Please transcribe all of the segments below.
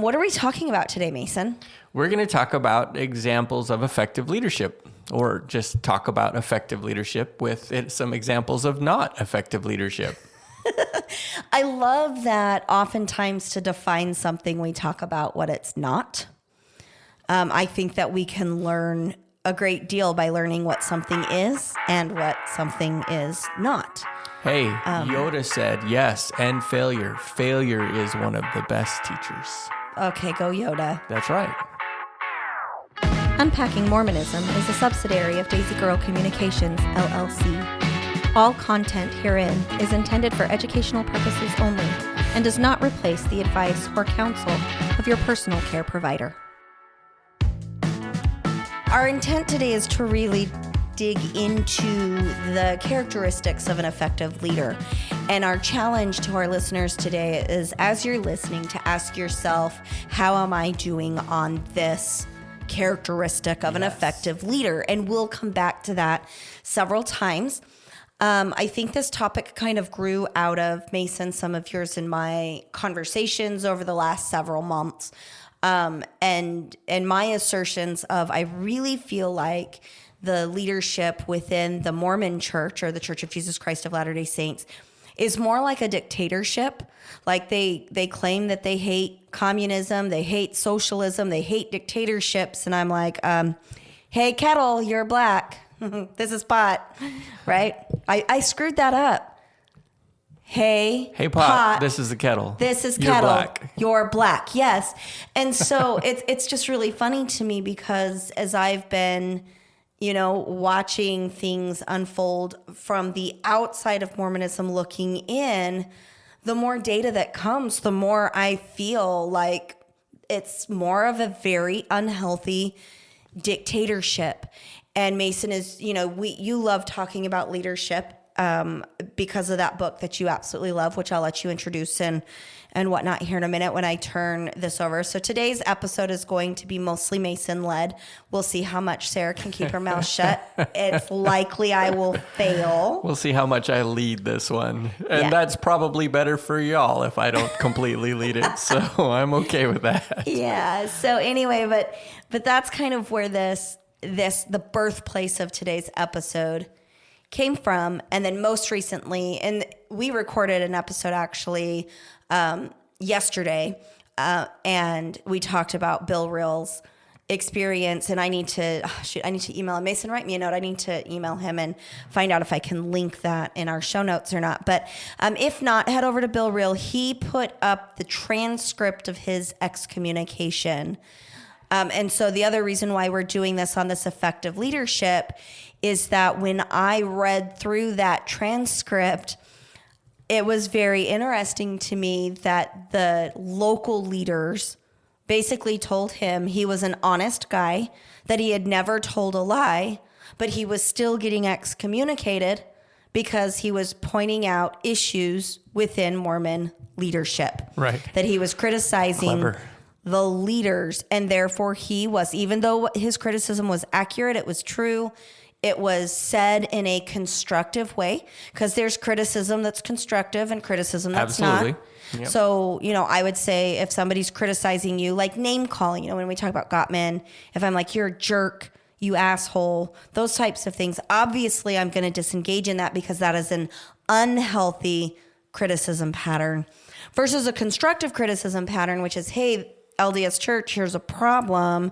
What are we talking about today, Mason? We're going to talk about examples of effective leadership, or just talk about effective leadership with some examples of not effective leadership. I love that oftentimes to define something, we talk about what it's not. I think that we can learn a great deal by learning what something is and what something is not. Hey, Yoda said, yes, and failure. Failure is one of the best teachers. Okay, go Yoda. That's right. Unpacking Mormonism is a subsidiary of Daisy Girl Communications, LLC. All content herein is intended for educational purposes only and does not replace the advice or counsel of your personal care provider. Our intent today is to really dig into the characteristics of an effective leader. And our challenge to our listeners today is, as you're listening, to ask yourself, how am I doing on this characteristic of an effective leader? And we'll come back to that several times. I think this topic kind of grew out of, Mason, some of yours and my conversations over the last several months. And my assertions of, I really feel like the leadership within the Mormon Church, or the Church of Jesus Christ of Latter-day Saints, is more like a dictatorship. Like they claim that they hate communism, they hate socialism, they hate dictatorships. And I'm like, hey, kettle, you're black. This is pot, right? I screwed that up. Hey, pot, this is the kettle. This is You're kettle. Black. You're black. Yes. And so it's just really funny to me, because as I've been, watching things unfold from the outside of Mormonism looking in, the more data that comes, the more I feel like it's more of a very unhealthy dictatorship. And Mason is, you love talking about leadership because of that book that you absolutely love, which I'll let you introduce and whatnot here in a minute when I turn this over. So today's episode is going to be mostly Mason-led. We'll see how much Sarah can keep her mouth shut. It's likely I will fail. We'll see how much I lead this one. And That's probably better for y'all if I don't completely lead it. So I'm okay with that. Yeah. So anyway, but that's kind of where the birthplace of today's episode came from. And then most recently, and we recorded an episode actually yesterday, and we talked about Bill Reel's experience, and I need to email him. Mason, write me a note. I need to email him and find out if I can link that in our show notes or not. But if not, head over to Bill Reel. He put up the transcript of his excommunication. And so the other reason why we're doing this on this effective leadership is that when I read through that transcript, it was very interesting to me that the local leaders basically told him he was an honest guy, that he had never told a lie, but he was still getting excommunicated because he was pointing out issues within Mormon leadership. Right. That he was criticizing Clever. The leaders, and therefore he was, even though his criticism was accurate, it was true, it was said in a constructive way, because there's criticism that's constructive and criticism that's Absolutely. not. Yep. So, I would say if somebody's criticizing you, like name calling, when we talk about Gottman, if I'm like, you're a jerk, you asshole, those types of things, obviously I'm going to disengage in that, because that is an unhealthy criticism pattern versus a constructive criticism pattern, which is, hey, LDS Church, here's a problem.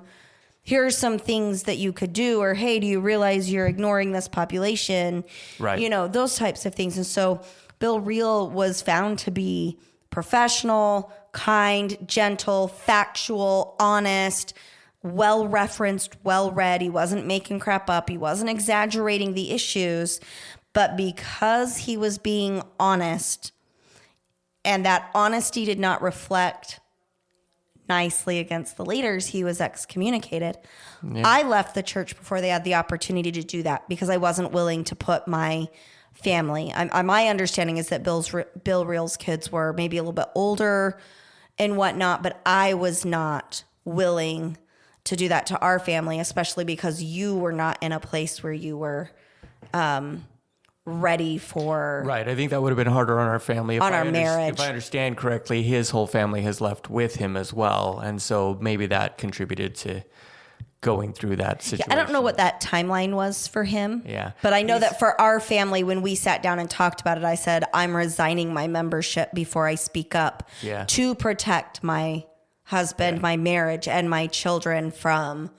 Here are some things that you could do, or, hey, do you realize you're ignoring this population? Right. Those types of things. And so Bill Reel was found to be professional, kind, gentle, factual, honest, well-referenced, well-read. He wasn't making crap up. He wasn't exaggerating the issues. But because he was being honest, and that honesty did not reflect nicely against the leaders, he was excommunicated. Yeah. I left the church before they had the opportunity to do that, because I wasn't willing to put my family. My understanding is that Bill Reel's kids were maybe a little bit older and whatnot, but I was not willing to do that to our family, especially because you were not in a place where you were ready for. Right. I think that would have been harder on our family. On our marriage. If I understand correctly, his whole family has left with him as well. And so maybe that contributed to going through that situation. I don't know what that timeline was for him. Yeah. But I know that for our family, when we sat down and talked about it, I said, I'm resigning my membership before I speak up to protect my husband, my marriage, and my children from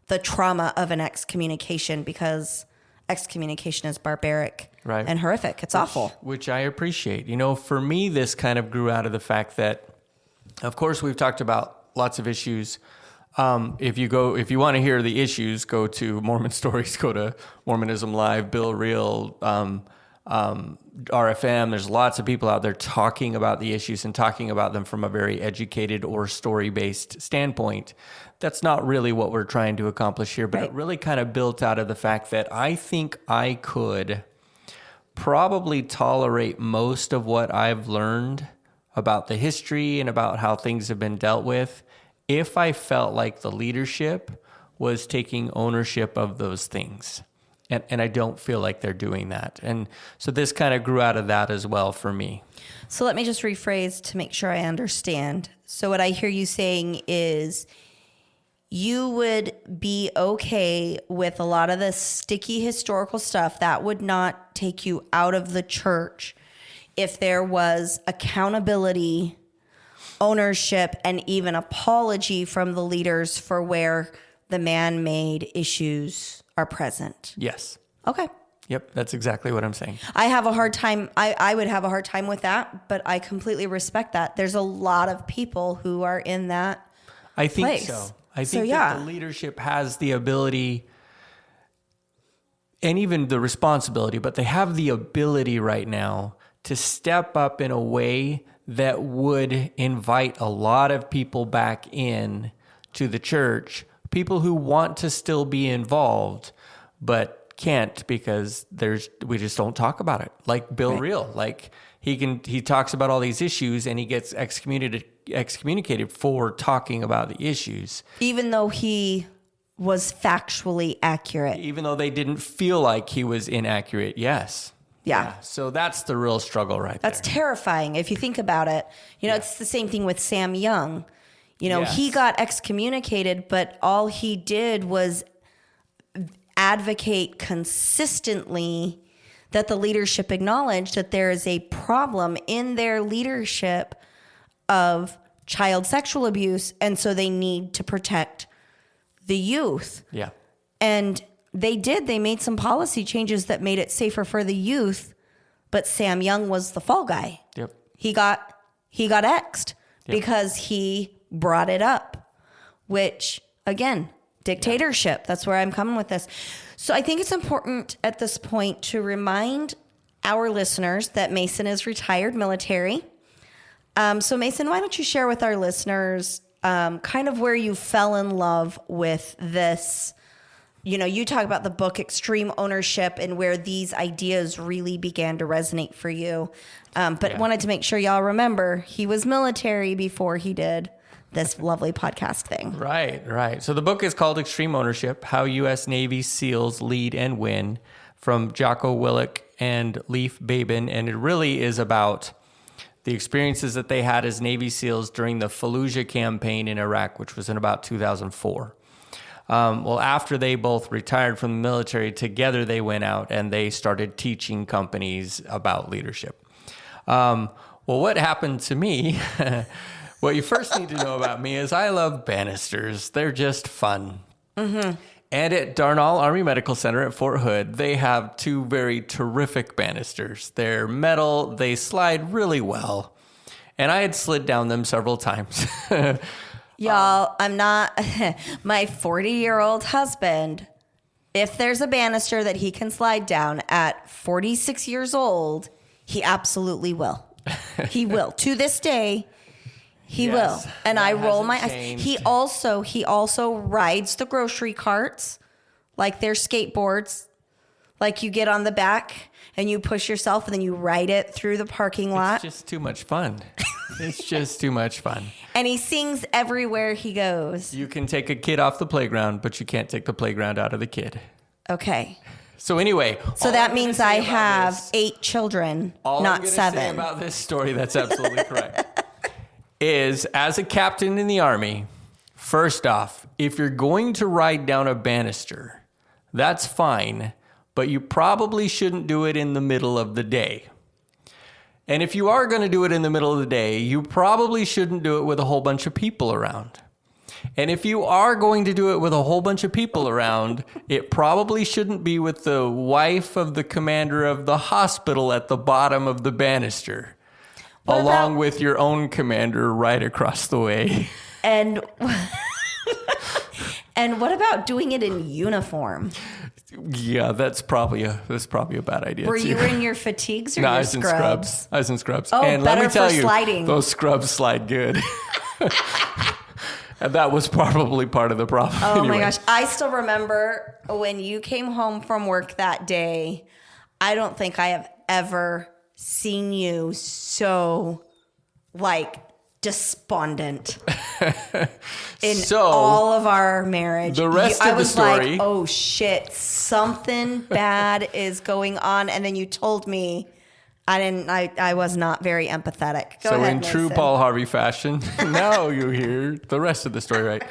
the trauma of an excommunication, because excommunication is barbaric and horrific. It's awful. Which I appreciate. You know, for me, this kind of grew out of the fact that, of course, we've talked about lots of issues. If you want to hear the issues, go to Mormon Stories, go to Mormonism Live, Bill Reel, RFM. There's lots of people out there talking about the issues and talking about them from a very educated or story-based standpoint. That's not really what we're trying to accomplish here, but it really kind of built out of the fact that I think I could probably tolerate most of what I've learned about the history and about how things have been dealt with if I felt like the leadership was taking ownership of those things. And I don't feel like they're doing that. And so this kind of grew out of that as well for me. So let me just rephrase to make sure I understand. So what I hear you saying is you would be okay with a lot of the sticky historical stuff that would not take you out of the church if there was accountability, ownership, and even apology from the leaders for where the man-made issues are present. Yes. Okay. Yep, that's exactly what I'm saying. I have a hard time. I would have a hard time with that, but I completely respect that. There's a lot of people who are in that I think place. so. I think that the leadership has the ability and even the responsibility, but they have the ability right now to step up in a way that would invite a lot of people back in to the church, people who want to still be involved, but can't because we just don't talk about it. Like Bill Reel, like he talks about all these issues and he gets excommunicated for talking about the issues. Even though he was factually accurate. Even though they didn't feel like he was inaccurate, yes. Yeah. So that's the real struggle right there. That's terrifying if you think about it. You know, it's the same thing with Sam Young. You know, he got excommunicated, but all he did was advocate consistently that the leadership acknowledged that there is a problem in their leadership of child sexual abuse, and so they need to protect the youth. Yeah. And they did. They made some policy changes that made it safer for the youth, but Sam Young was the fall guy. Yep. He got X'd because he brought it up, which, again, dictatorship. That's where I'm coming with this. So I think it's important at this point to remind our listeners that Mason is retired military. So Mason, why don't you share with our listeners kind of where you fell in love with this? You know, you talk about the book Extreme Ownership and where these ideas really began to resonate for you. But wanted to make sure y'all remember he was military before he did this lovely podcast thing. Right. So the book is called Extreme Ownership, How U.S. Navy SEALs Lead and Win, from Jocko, Willink, and Leif, Babin. And it really is about the experiences that they had as Navy SEALs during the Fallujah campaign in Iraq, which was in about 2004. Well, after they both retired from the military, together they went out and they started teaching companies about leadership. Well, what happened to me, what you first need to know about me is I love banisters. They're just fun. Mm-hmm. And at Darnall Army Medical Center at Fort Hood, they have two very terrific banisters. They're metal, they slide really well. And I had slid down them several times. Y'all, I'm not, my 40-year-old husband, if there's a banister that he can slide down at 46 years old, he absolutely will. He will. To this day, he will. And I roll my eyes. He also rides the grocery carts like they're skateboards. Like you get on the back and you push yourself and then you ride it through the parking lot. It's just too much fun. It's just too much fun. And he sings everywhere he goes. You can take a kid off the playground, but you can't take the playground out of the kid. Okay. So anyway. So that means I have 8 children, not 7. Say about this story, that's absolutely correct, is as a captain in the Army, first off, if you're going to ride down a banister, that's fine, but you probably shouldn't do it in the middle of the day. And if you are going to do it in the middle of the day, you probably shouldn't do it with a whole bunch of people around. And if you are going to do it with a whole bunch of people around, it probably shouldn't be with the wife of the commander of the hospital at the bottom of the banister, along with your own commander right across the way. And and what about doing it in uniform? Yeah, that's probably a bad idea. Were you in your fatigues or no, your scrubs? I was in scrubs. Oh, and better let me tell for you, sliding. Those scrubs slide good. And that was probably part of the problem. Oh anyway. my gosh. I still remember when you came home from work that day. I don't think I have ever seen you so despondent in all of our marriage. The rest of the story. I was like, oh shit, something bad is going on. And then you told me. I was not very empathetic. Go ahead, in Mason. true Paul Harvey fashion, now you hear the rest of the story, right?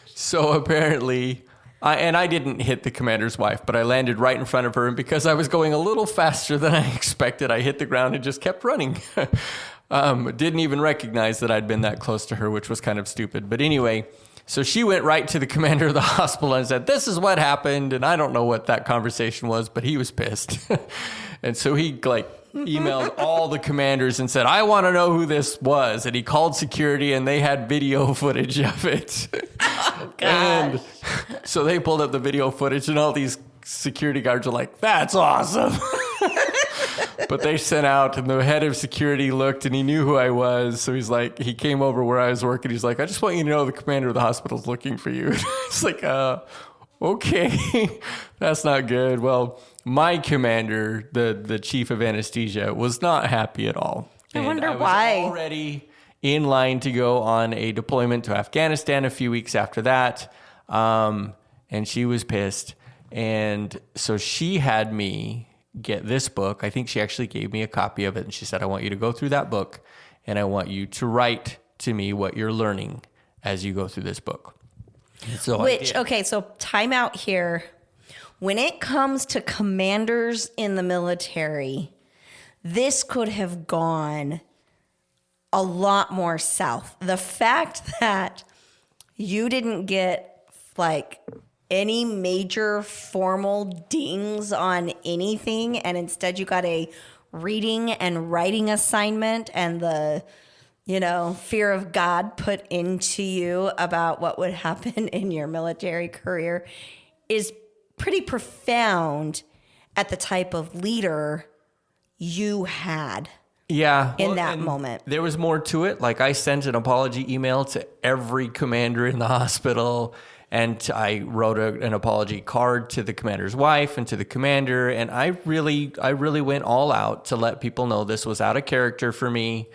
So apparently, I didn't hit the commander's wife, but I landed right in front of her. And because I was going a little faster than I expected, I hit the ground and just kept running. Didn't even recognize that I'd been that close to her, which was kind of stupid. But anyway, so she went right to the commander of the hospital and said, this is what happened. And I don't know what that conversation was, but he was pissed. And so he emailed all the commanders and said, I want to know who this was. And he called security and they had video footage of it. Oh, gosh. And so they pulled up the video footage and all these security guards are like, that's awesome. But they sent out and the head of security looked and he knew who I was. So he's like, he came over where I was working. He's like, I just want you to know the commander of the hospital is looking for you. It's like, okay, that's not good. Well, my commander, the chief of anesthesia, was not happy at all. I wonder I was why. Already in line to go on a deployment to Afghanistan a few weeks after that. And she was pissed. And so she had me get this book. I think she actually gave me a copy of it. And she said, I want you to go through that book. And I want you to write to me what you're learning as you go through this book. So so time out here. When it comes to commanders in the military, this could have gone a lot more south. The fact that you didn't get any major formal dings on anything, and instead you got a reading and writing assignment and the fear of God put into you about what would happen in your military career is pretty profound at the type of leader you had. Yeah. In that moment. There was more to it. I sent an apology email to every commander in the hospital, and I wrote an apology card to the commander's wife and to the commander. And I really went all out to let people know this was out of character for me.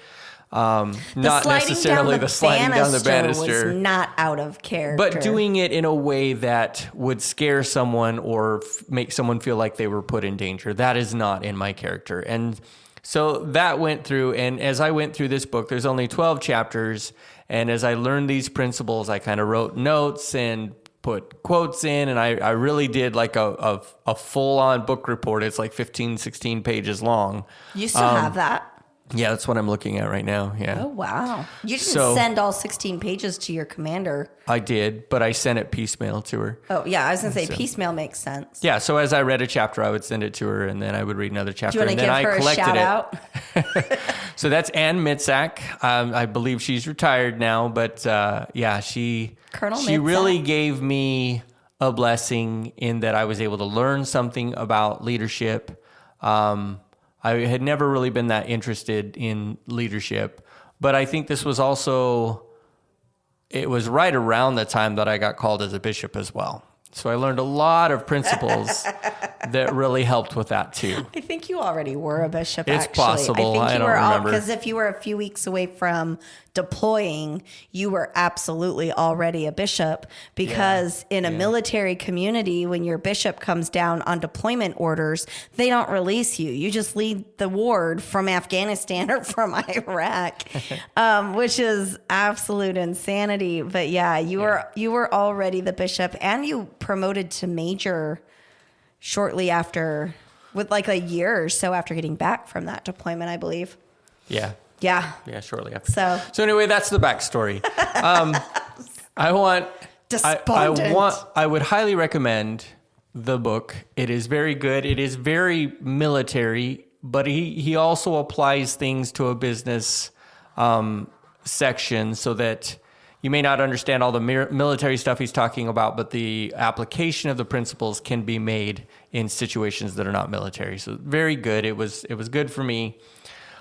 Not necessarily the sliding down the banister was not out of character, but doing it in a way that would scare someone or make someone feel like they were put in danger. That is not in my character. And so that went through. And as I went through this book, there's only 12 chapters. And as I learned these principles, I kind of wrote notes and put quotes in. And I really did a full on book report. It's 15, 16 pages long. You still have that? Yeah, that's what I'm looking at right now. Yeah. Oh, wow. You didn't send all 16 pages to your commander. I did, but I sent it piecemeal to her. Oh, yeah. I was going to say piecemeal makes sense. Yeah. So as I read a chapter, I would send it to her, and then I would read another chapter. Do you want to give her a shout out? So that's Ann Mitzak. I believe she's retired now, but she really gave me a blessing in that I was able to learn something about leadership. I had never really been that interested in leadership, but I think this was it was right around the time that I got called as a bishop as well. So I learned a lot of principles that really helped with that too. I think you already were a bishop, It's actually. possible. I don't remember. Because if you were a few weeks away from deploying, you were absolutely already a bishop. Because in a military community, when your bishop comes down on deployment orders, they don't release you. You just lead the ward from Afghanistan or from Iraq, which is absolute insanity. But yeah, you were already the bishop, and you promoted to major shortly after, with like a year or so after getting back from that deployment, I believe. Yeah. Yeah. Yeah, shortly after. So anyway, that's the backstory. I would highly recommend the book. It is very good. It is very military, but he also applies things to a business section so that you may not understand all the military stuff he's talking about, but the application of the principles can be made in situations that are not military. So very good. It was good for me.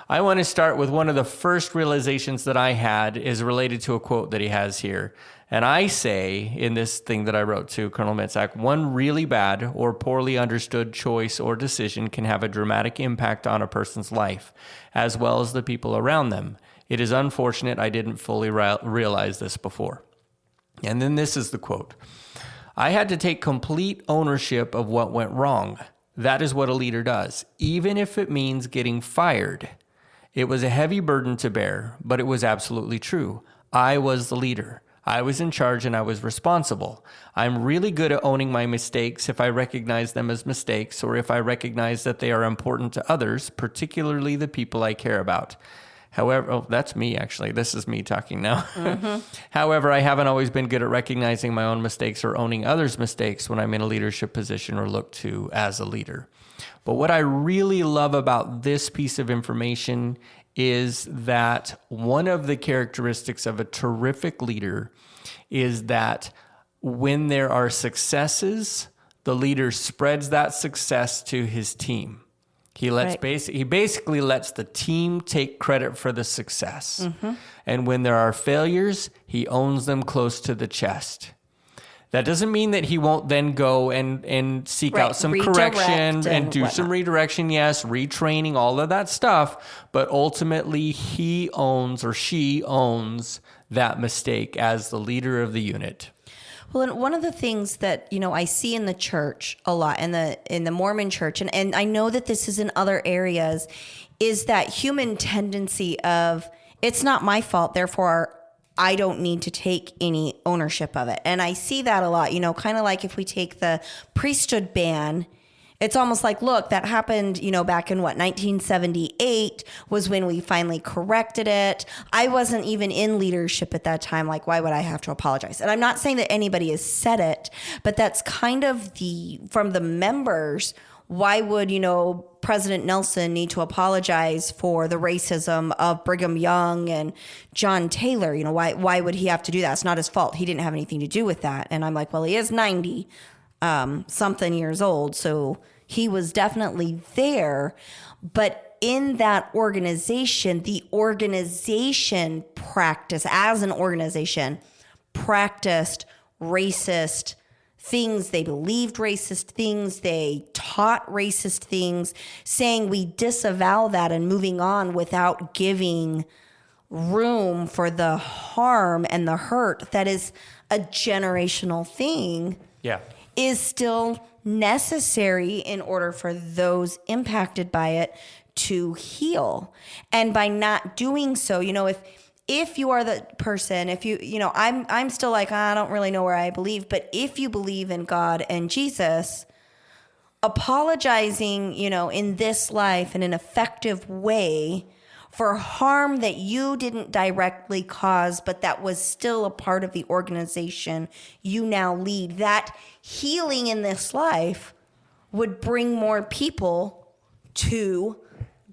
I want to start with one of the first realizations that I had is related to a quote that he has here. And I say in this thing that I wrote to Colonel Mitzak, one really bad or poorly understood choice or decision can have a dramatic impact on a person's life, as well as the people around them. It is unfortunate I didn't fully realize this before. And then this is the quote. I had to take complete ownership of what went wrong. That is what a leader does, even if it means getting fired. It was a heavy burden to bear, but it was absolutely true. I was the leader. I was in charge and I was responsible. I'm really good at owning my mistakes if I recognize them as mistakes or if I recognize that they are important to others, particularly the people I care about. However, that's me actually. This is me talking now. Mm-hmm. However, I haven't always been good at recognizing my own mistakes or owning others' mistakes when I'm in a leadership position or looked to as a leader. But what I really love about this piece of information is that one of the characteristics of a terrific leader is that when there are successes, the leader spreads that success to his team. He basically lets the team take credit for the success. Mm-hmm. And when there are failures, he owns them close to the chest. That doesn't mean that he won't then go and seek out some correction and do some redirection, yes, retraining, all of that stuff. But ultimately, he owns or she owns that mistake as the leader of the unit. Well, and one of the things that, I see in the church a lot, in the Mormon church, and I know that this is in other areas, is that human tendency of, it's not my fault, therefore I don't need to take any ownership of it. And I see that a lot, kind of like if we take the priesthood ban, it's almost like, look, that happened, back in 1978 was when we finally corrected it. I wasn't even in leadership at that time. Like, why would I have to apologize? And I'm not saying that anybody has said it, but that's kind of from the members. Why would, President Nelson need to apologize for the racism of Brigham Young and John Taylor? Why would he have to do that? It's not his fault. He didn't have anything to do with that. And I'm like, well, he is 90 something years old. So he was definitely there. But in that organization, the organization practiced racist things. They believed racist things. They taught racist things, saying we disavow that and moving on without giving room for the harm and the hurt that is a generational thing. Yeah. Is still necessary in order for those impacted by it to heal. And by not doing so, if you are the person, I'm still like, I don't really know where I believe, but if you believe in God and Jesus, apologizing, in this life in an effective way for harm that you didn't directly cause, but that was still a part of the organization you now lead, that healing in this life would bring more people to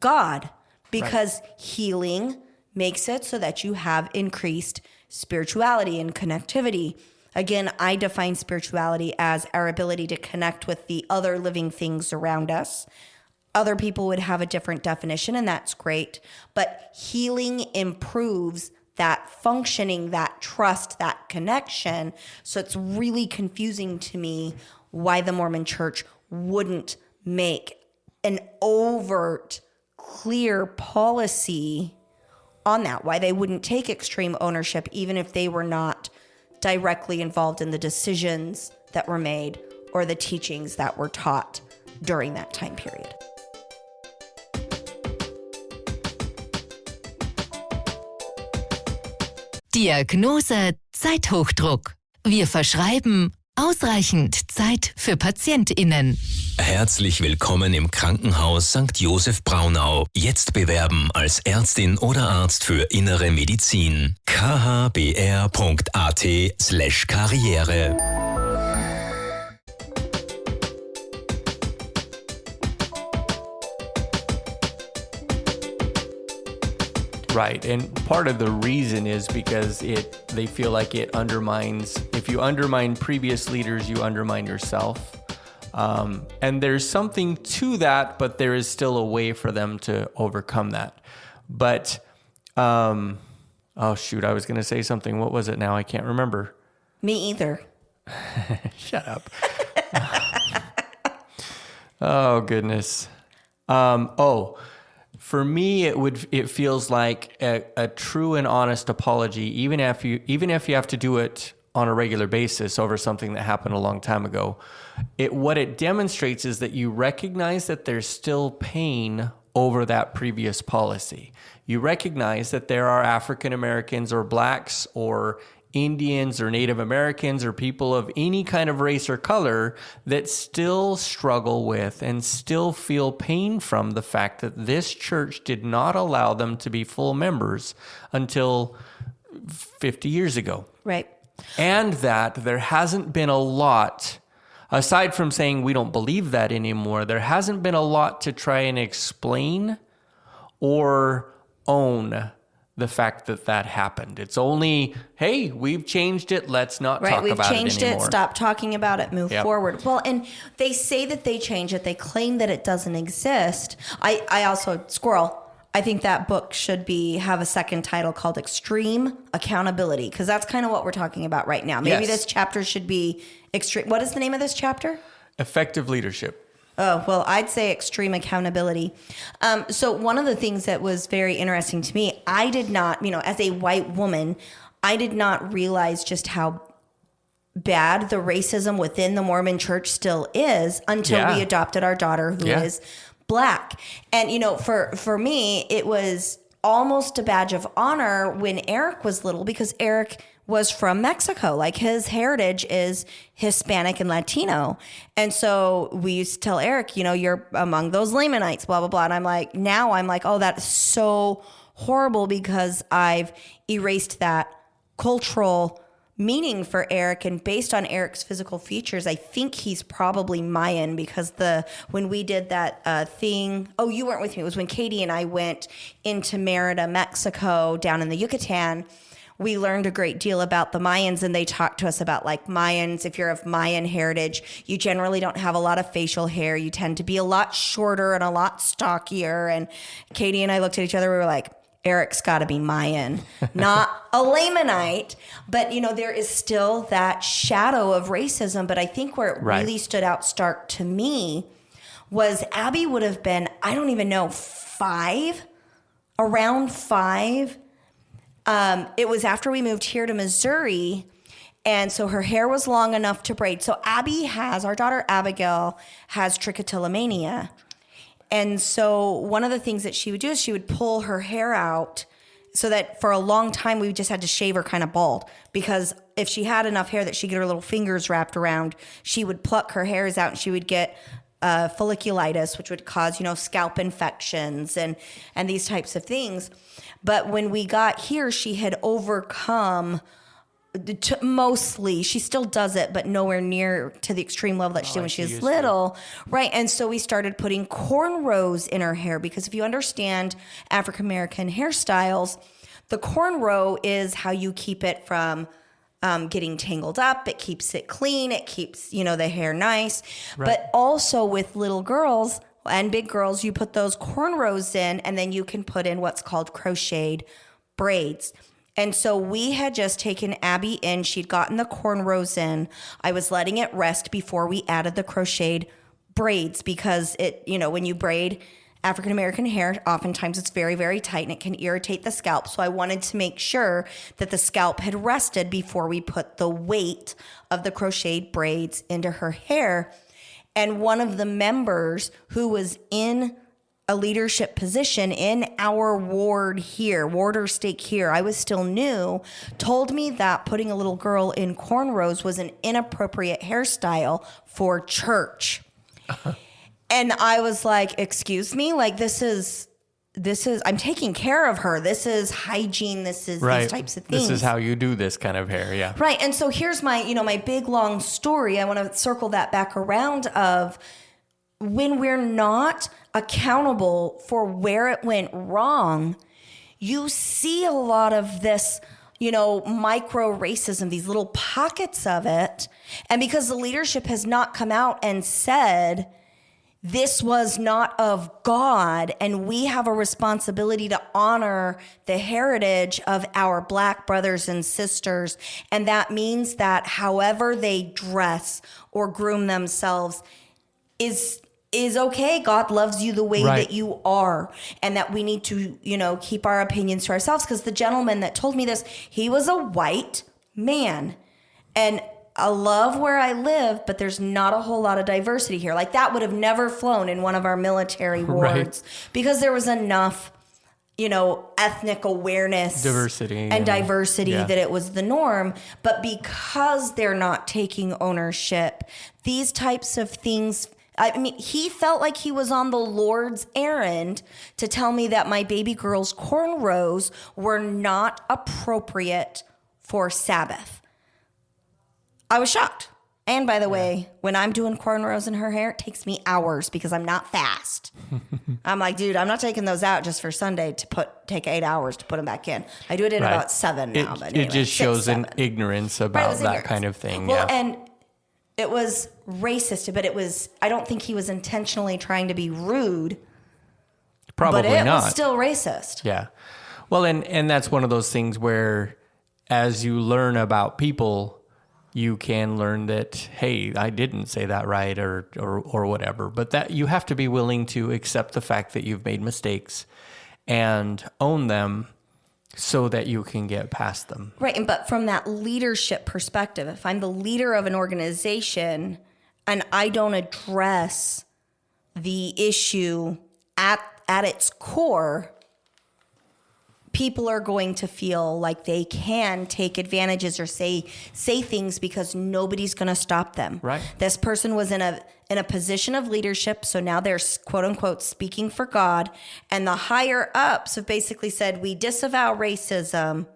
God, because healing makes it so that you have increased spirituality and connectivity. Again, I define spirituality as our ability to connect with the other living things around us. Other people would have a different definition, and that's great. But healing improves that functioning, that trust, that connection. So it's really confusing to me why the Mormon Church wouldn't make an overt, clear policy on that, why they wouldn't take extreme ownership, even if they were not directly involved in the decisions that were made or the teachings that were taught during that time period. Diagnose Zeithochdruck. Wir verschreiben ausreichend Zeit für PatientInnen. Herzlich willkommen im Krankenhaus St. Josef Braunau. Jetzt bewerben als Ärztin oder Arzt für Innere Medizin. khbr.at/Karriere. Right, and part of the reason is because they feel like it undermines, if you undermine previous leaders, you undermine yourself. And there's something to that, but there is still a way for them to overcome that. But, oh shoot, I was going to say something. What was it now? I can't remember. Me either. Shut up. Oh, goodness. For me, it feels like a true and honest apology, even if you have to do it on a regular basis over something that happened a long time ago. What it demonstrates is that you recognize that there's still pain over that previous policy. You recognize that there are African Americans or blacks or Indians or Native Americans or people of any kind of race or color that still struggle with and still feel pain from the fact that this church did not allow them to be full members until 50 years ago. Right. And that there hasn't been a lot, aside from saying we don't believe that anymore, there hasn't been a lot to try and explain or own the fact that happened. It's only, hey, we've changed it. Let's not talk about it anymore. Right, we've changed it. Stop talking about it. Move forward. Well, and they say that they changed it. They claim that it doesn't exist. I also, Squirrel, I think that book should have a second title called Extreme Accountability, because that's kind of what we're talking about right now. Maybe this chapter should be extreme. What is the name of this chapter? Effective Leadership. Oh, well, I'd say extreme accountability. So one of the things that was very interesting to me, I did not, as a white woman, I did not realize just how bad the racism within the Mormon church still is until we adopted our daughter who is black. And, for me, it was almost a badge of honor when Eric was little, because Eric was from Mexico. Like, his heritage is Hispanic and Latino. And so we used to tell Eric, you're among those Lamanites, blah, blah, blah. And I'm like, oh, that is so horrible, because I've erased that cultural meaning for Eric. And based on Eric's physical features, I think he's probably Mayan, because when we did that thing, you weren't with me. It was when Katie and I went into Merida, Mexico, down in the Yucatan. We learned a great deal about the Mayans, and they talked to us about, like, Mayans. If you're of Mayan heritage, you generally don't have a lot of facial hair. You tend to be a lot shorter and a lot stockier. And Katie and I looked at each other. We were like, Eric's got to be Mayan, not a Lamanite. But, there is still that shadow of racism. But I think where it really stood out stark to me was Abby would have been, I don't even know, around 5. It was after we moved here to Missouri, and so her hair was long enough to braid. So our daughter Abigail has trichotillomania. And so one of the things that she would do is she would pull her hair out, so that for a long time we just had to shave her kind of bald, because if she had enough hair that she could get her little fingers wrapped around, she would pluck her hairs out and she would get folliculitis, which would cause, scalp infections and these types of things. But when we got here, she had overcome mostly. She still does it, but nowhere near to the extreme level that she did when she was little. Right. And so we started putting cornrows in her hair, because if you understand African American hairstyles, the cornrow is how you keep it from getting tangled up. It keeps it clean. It keeps, the hair nice. Right. But also with little girls and big girls, you put those cornrows in, and then you can put in what's called crocheted braids. And so we had just taken Abby in. She'd gotten the cornrows in. I was letting it rest before we added the crocheted braids because it, when you braid African American hair, oftentimes it's very, very tight and it can irritate the scalp. So I wanted to make sure that the scalp had rested before we put the weight of the crocheted braids into her hair. And one of the members who was in a leadership position in our ward or stake here, I was still new, told me that putting a little girl in cornrows was an inappropriate hairstyle for church. And I was like, excuse me, like this is, I'm taking care of her. This is hygiene. This is these types of things. This is how you do this kind of hair. Yeah. Right. And so here's my, my big long story. I want to circle that back around of when we're not accountable for where it went wrong, you see a lot of this, micro racism, these little pockets of it. And because the leadership has not come out and said, this was not of God, and we have a responsibility to honor the heritage of our Black brothers and sisters. And that means that however they dress or groom themselves is okay. God loves you the way that you are, and that we need to, keep our opinions to ourselves. Because the gentleman that told me this, he was a white man, and I love where I live, but there's not a whole lot of diversity here. Like that would have never flown in one of our military wards because there was enough, ethnic awareness, diversity that it was the norm. But because they're not taking ownership, these types of things, he felt like he was on the Lord's errand to tell me that my baby girl's cornrows were not appropriate for Sabbath. I was shocked. And by the way, when I'm doing cornrows in her hair, it takes me hours because I'm not fast. I'm like, dude, I'm not taking those out just for Sunday to take 8 hours to put them back in. I do it in about 7 now. But anyway, it just shows an ignorance about that kind of thing. Well, and it was racist, but I don't think he was intentionally trying to be rude. Probably not. But it not. was still racist. Yeah. Well, and that's one of those things where as you learn about people, you can learn that, hey, I didn't say that right or whatever. But that you have to be willing to accept the fact that you've made mistakes and own them so that you can get past them. Right. But from that leadership perspective, if I'm the leader of an organization and I don't address the issue at its core, people are going to feel like they can take advantages or say things because nobody's going to stop them. Right. This person was in a position of leadership, so now they're quote unquote speaking for God, and the higher ups have basically said we disavow racism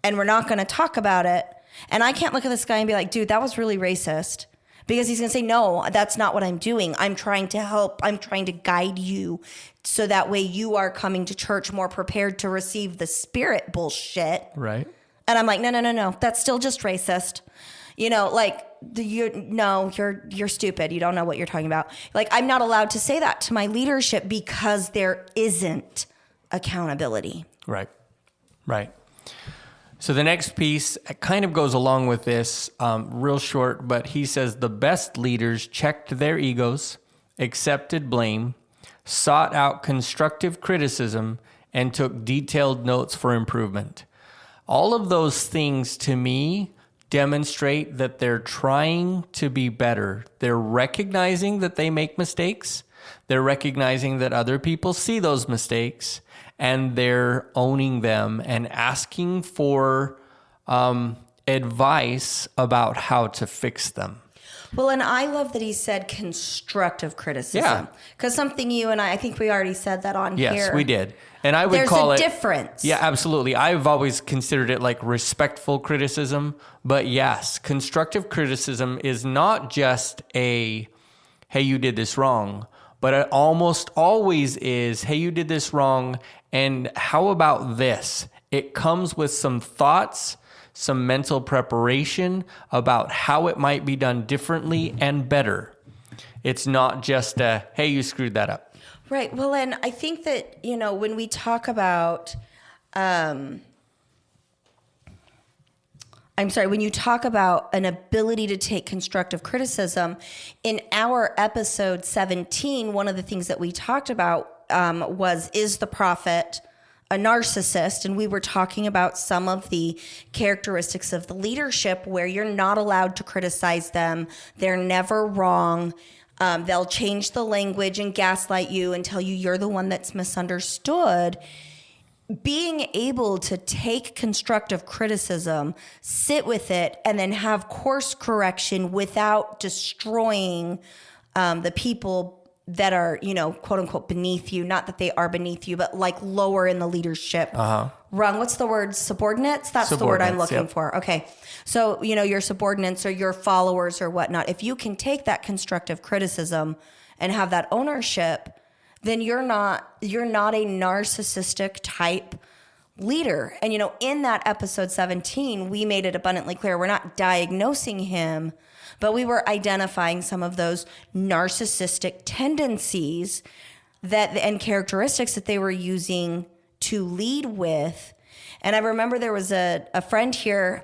and we're not going to talk about it. And I can't look at this guy and be like, dude, that was really racist. Because he's going to say, no, that's not what I'm doing. I'm trying to help. I'm trying to guide you so that way you are coming to church more prepared to receive the spirit bullshit. Right. And I'm like, no. That's still just racist. You're stupid. You don't know what you're talking about. Like, I'm not allowed to say that to my leadership because there isn't accountability. Right. So the next piece kind of goes along with this, real short, but he says the best leaders checked their egos, accepted blame, sought out constructive criticism, and took detailed notes for improvement. All of those things to me demonstrate that they're trying to be better. They're recognizing that they make mistakes. They're recognizing that other people see those mistakes, and they're owning them and asking for advice about how to fix them. Well, and I love that he said constructive criticism. Yeah. Because something you and I think we already said that on here. Yes, we did. And I would call it... There's a difference. Yeah, absolutely. I've always considered it like respectful criticism. But yes, constructive criticism is not just a, hey, you did this wrong. But it almost always is, hey, you did this wrong, and how about this? It comes with some thoughts, some mental preparation about how it might be done differently and better. It's not just a, hey, you screwed that up. Right. Well, and I think that, when we talk about when you talk about an ability to take constructive criticism, in our episode 17, one of the things that we talked about is the prophet a narcissist? And we were talking about some of the characteristics of the leadership where you're not allowed to criticize them. They're never wrong. They'll change the language and gaslight you and tell you you're the one that's misunderstood. Being able to take constructive criticism, sit with it, and then have course correction without destroying the people that are, quote unquote, beneath you. Not that they are beneath you, but like lower in the leadership rung. What's the word? Subordinates? That's the word I'm looking for. Okay. So, your subordinates or your followers or whatnot, if you can take that constructive criticism and have that ownership, then you're not a narcissistic type leader. And, in that episode 17, we made it abundantly clear we're not diagnosing him, but we were identifying some of those narcissistic tendencies and characteristics that they were using to lead with. And I remember there was a friend here,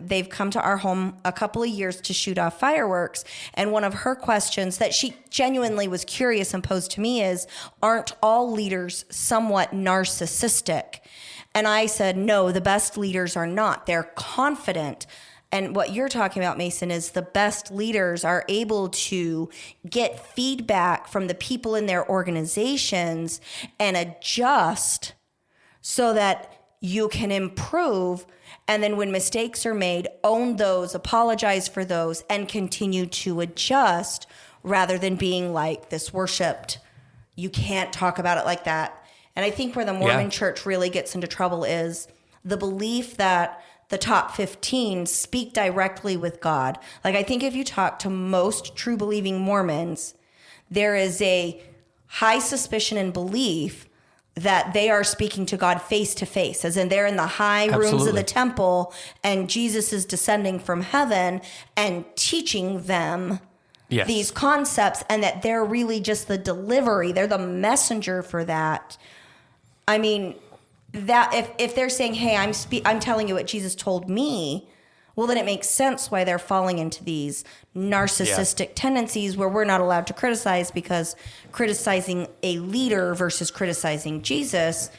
they've come to our home a couple of years to shoot off fireworks. And one of her questions that she genuinely was curious and posed to me is, aren't all leaders somewhat narcissistic? And I said, no, the best leaders are not. They're confident. And what you're talking about, Mason, is the best leaders are able to get feedback from the people in their organizations and adjust so that you can improve. And then when mistakes are made, own those, apologize for those, and continue to adjust rather than being like this worshipped. You can't talk about it like that. And I think where the Mormon church really gets into trouble is the belief that the top 15 speak directly with God. Like, I think if you talk to most true believing Mormons, there is a high suspicion and belief that they are speaking to God face to face, as in they're in the high rooms of the temple and Jesus is descending from heaven and teaching them these concepts, and that they're really just the delivery. They're the messenger for that. I mean, that if they're saying, hey, I'm telling you what Jesus told me, well, then it makes sense why they're falling into these narcissistic tendencies where we're not allowed to criticize, because criticizing a leader versus criticizing Jesus,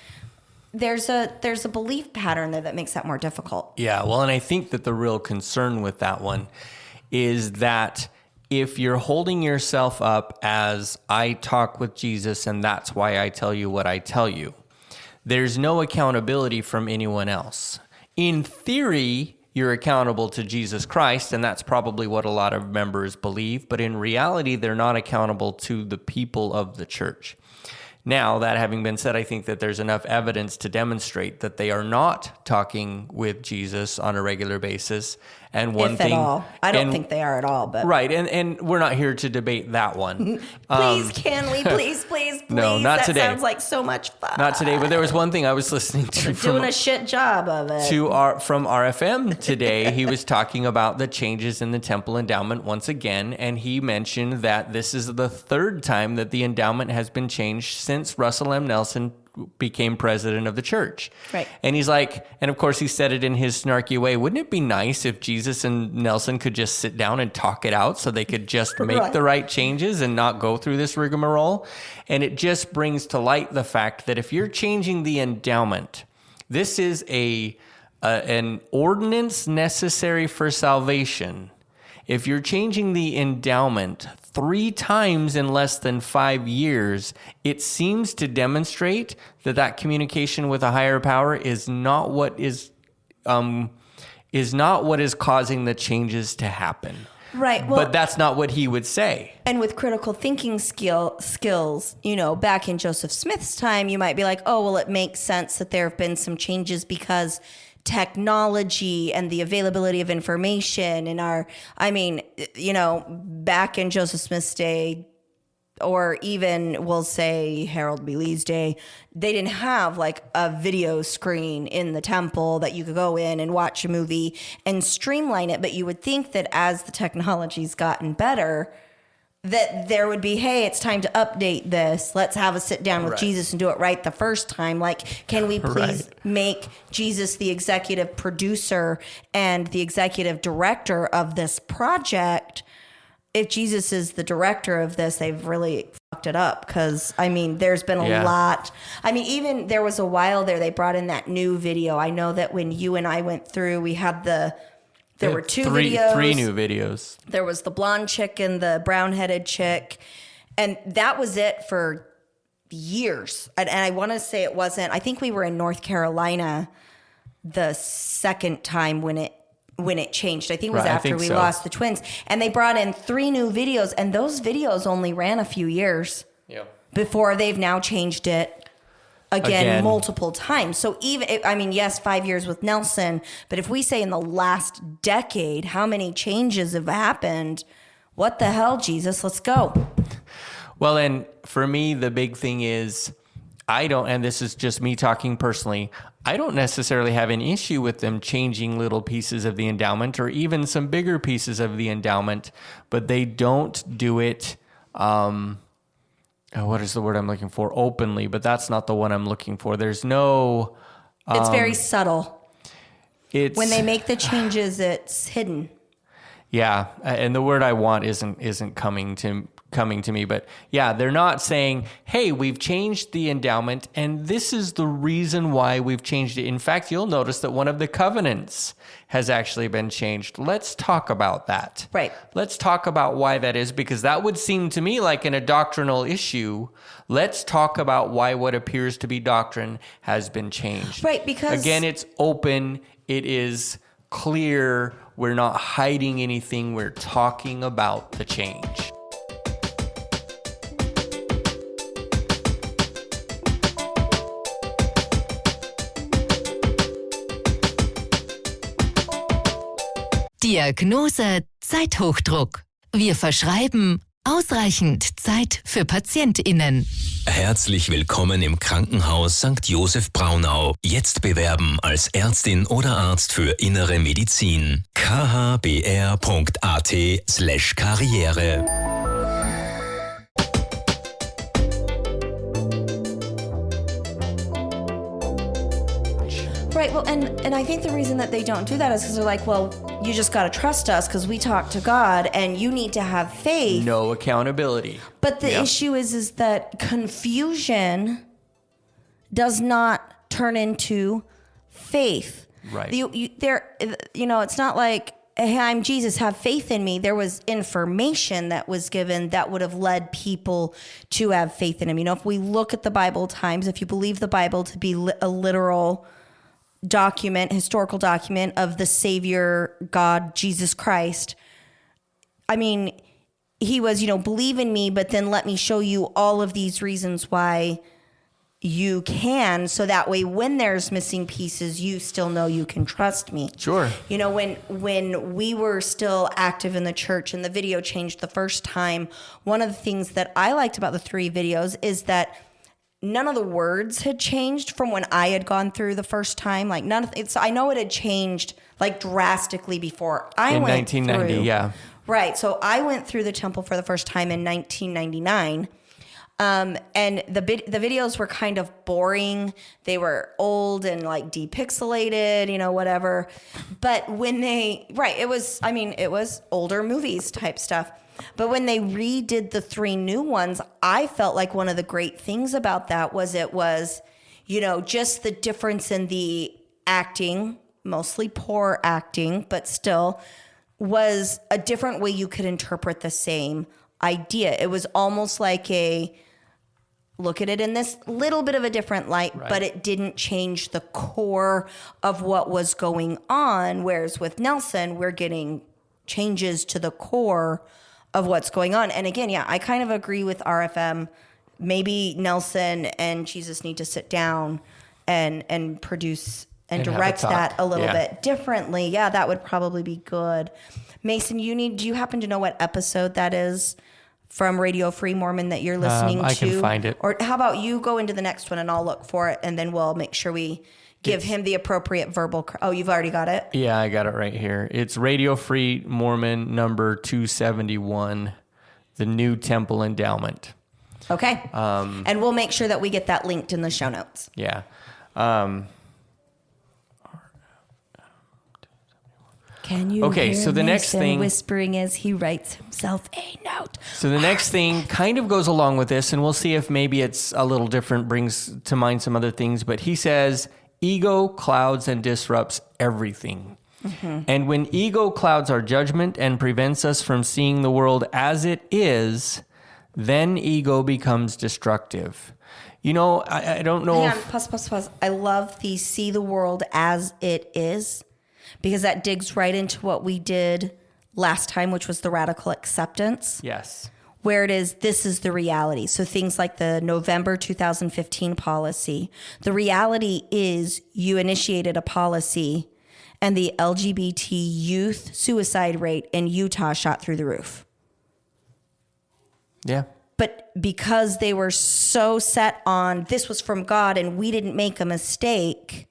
there's a belief pattern there that makes that more difficult. Yeah, well, and I think that the real concern with that one is that if you're holding yourself up as, I talk with Jesus and that's why I tell you what I tell you, there's no accountability from anyone else. In theory, you're accountable to Jesus Christ, and that's probably what a lot of members believe, but in reality, they're not accountable to the people of the church. Now, that having been said, I think that there's enough evidence to demonstrate that they are not talking with Jesus on a regular basis. And one thing, at all. I don't think they are at all, but right, and we're not here to debate that one. Please, can we? Please. No, not that today. Sounds like so much fun. Not today, but there was one thing I was listening to doing a shit job of it. From RFM today. He was talking about the changes in the temple endowment once again, and he mentioned that this is the third time that the endowment has been changed since Russell M. Nelson became president of the church. Right. And he's like, and of course he said it in his snarky way, wouldn't it be nice if Jesus and Nelson could just sit down and talk it out so they could just make the right changes and not go through this rigmarole? And it just brings to light the fact that if you're changing the endowment, this is an ordinance necessary for salvation. If you're changing the endowment 3 times in less than 5 years, it seems to demonstrate that communication with a higher power is not what is causing the changes to happen. Right. Well, but that's not what he would say. And with critical thinking skills, back in Joseph Smith's time, you might be like, oh, well, it makes sense that there have been some changes because technology and the availability of information back in Joseph Smith's day, or even we'll say Harold B. Lee's day, they didn't have like a video screen in the temple that you could go in and watch a movie and streamline it. But you would think that as the technology's gotten better, that there would be, hey, it's time to update this. Let's have a sit down with Jesus and do it right the first time. Like, can we please make Jesus the executive producer and the executive director of this project? If Jesus is the director of this, they've really fucked it up. Because, I mean, there's been a lot. I mean, even there was a while there, they brought in that new video. I know that when you and I went through, we had there were three new videos. There was the blonde chick and the brown-headed chick. And that was it for years. And I want to say it wasn't, I think we were in North Carolina the second time when it changed. I think it was after we lost the twins. And they brought in 3 new videos, and those videos only ran a few years before they've now changed it again multiple times. So even, I mean, yes, 5 years with Nelson, but if we say in the last decade, how many changes have happened? What the hell, Jesus? Let's go. Well, and for me, the big thing is and this is just me talking personally, I don't necessarily have an issue with them changing little pieces of the endowment or even some bigger pieces of the endowment, but they don't do it, what is the word I'm looking for? Openly, but that's not the one I'm looking for. There's no... it's very subtle. When they make the changes, it's hidden. Yeah, and the word I want isn't coming to me, but yeah, they're not saying, hey, we've changed the endowment and this is the reason why we've changed it. In fact, you'll notice that one of the covenants has actually been changed. Let's talk about that. Right. Let's talk about why that is, because that would seem to me like in a doctrinal issue. Let's talk about why what appears to be doctrine has been changed. Right, because... Again, it's open. It is clear. We're not hiding anything. We're talking about the change. Diagnose Zeithochdruck. Wir verschreiben ausreichend Zeit für PatientInnen. Herzlich willkommen im Krankenhaus St. Joseph Braunau. Jetzt bewerben als Ärztin oder Arzt für innere Medizin. khbr.at/Karriere. Right, well, and I think the reason that they don't do that is because they're like, well, you just got to trust us because we talk to God and you need to have faith. No accountability. But the issue is that confusion does not turn into faith. Right. It's not like, hey, I'm Jesus, have faith in me. There was information that was given that would have led people to have faith in him. You know, if we look at the Bible times, if you believe the Bible to be a literal historical document of the Savior, God, Jesus Christ. I mean, he was, believe in me, but then let me show you all of these reasons why you can. So that way, when there's missing pieces, you still know you can trust me. Sure. You know, when we were still active in the church and the video changed the first time, one of the things that I liked about the 3 videos is that none of the words had changed from when I had gone through the first time. Like I know it had changed like drastically before I went 1990, through. yeah. Right. So I went through the temple for the first time in 1999. And the videos were kind of boring. They were old and like depixelated, whatever. But it was older movies type stuff. But when they redid the 3 new ones, I felt like one of the great things about that was it was, just the difference in the acting, mostly poor acting, but still was a different way you could interpret the same idea. It was almost like look at it in this little bit of a different light, right. But it didn't change the core of what was going on. Whereas with Nelson, we're getting changes to the core of what's going on. And again, I kind of agree with RFM. Maybe Nelson and Jesus need to sit down and produce and direct that a little bit differently. Yeah, that would probably be good. Mason, do you happen to know what episode that is from Radio Free Mormon that you're listening to? I can find it. Or how about you go into the next one and I'll look for it and then we'll make sure we give him the appropriate verbal. Oh, you've already got it? Yeah, I got it right here. It's Radio Free Mormon number 271. the new temple endowment. Okay. And we'll make sure that we get that linked in the show notes. Yeah. Can you Okay, hear so the next Mason thing- whispering as he writes himself a note? So the next thing kind of goes along with this, and we'll see if maybe it's a little different, brings to mind some other things. But he says, ego clouds and disrupts everything. And when ego clouds our judgment and prevents us from seeing the world as it is, then ego becomes destructive. You know, I don't know Hang on, pause. I love the see the world as it is, because that digs right into what we did last time, which was the radical acceptance. Yes. Where it is, this is the reality. So things like the November 2015 policy, the reality is you initiated a policy and the LGBT youth suicide rate in Utah shot through the roof. Yeah. But because they were so set on this was from God and we didn't make a mistake,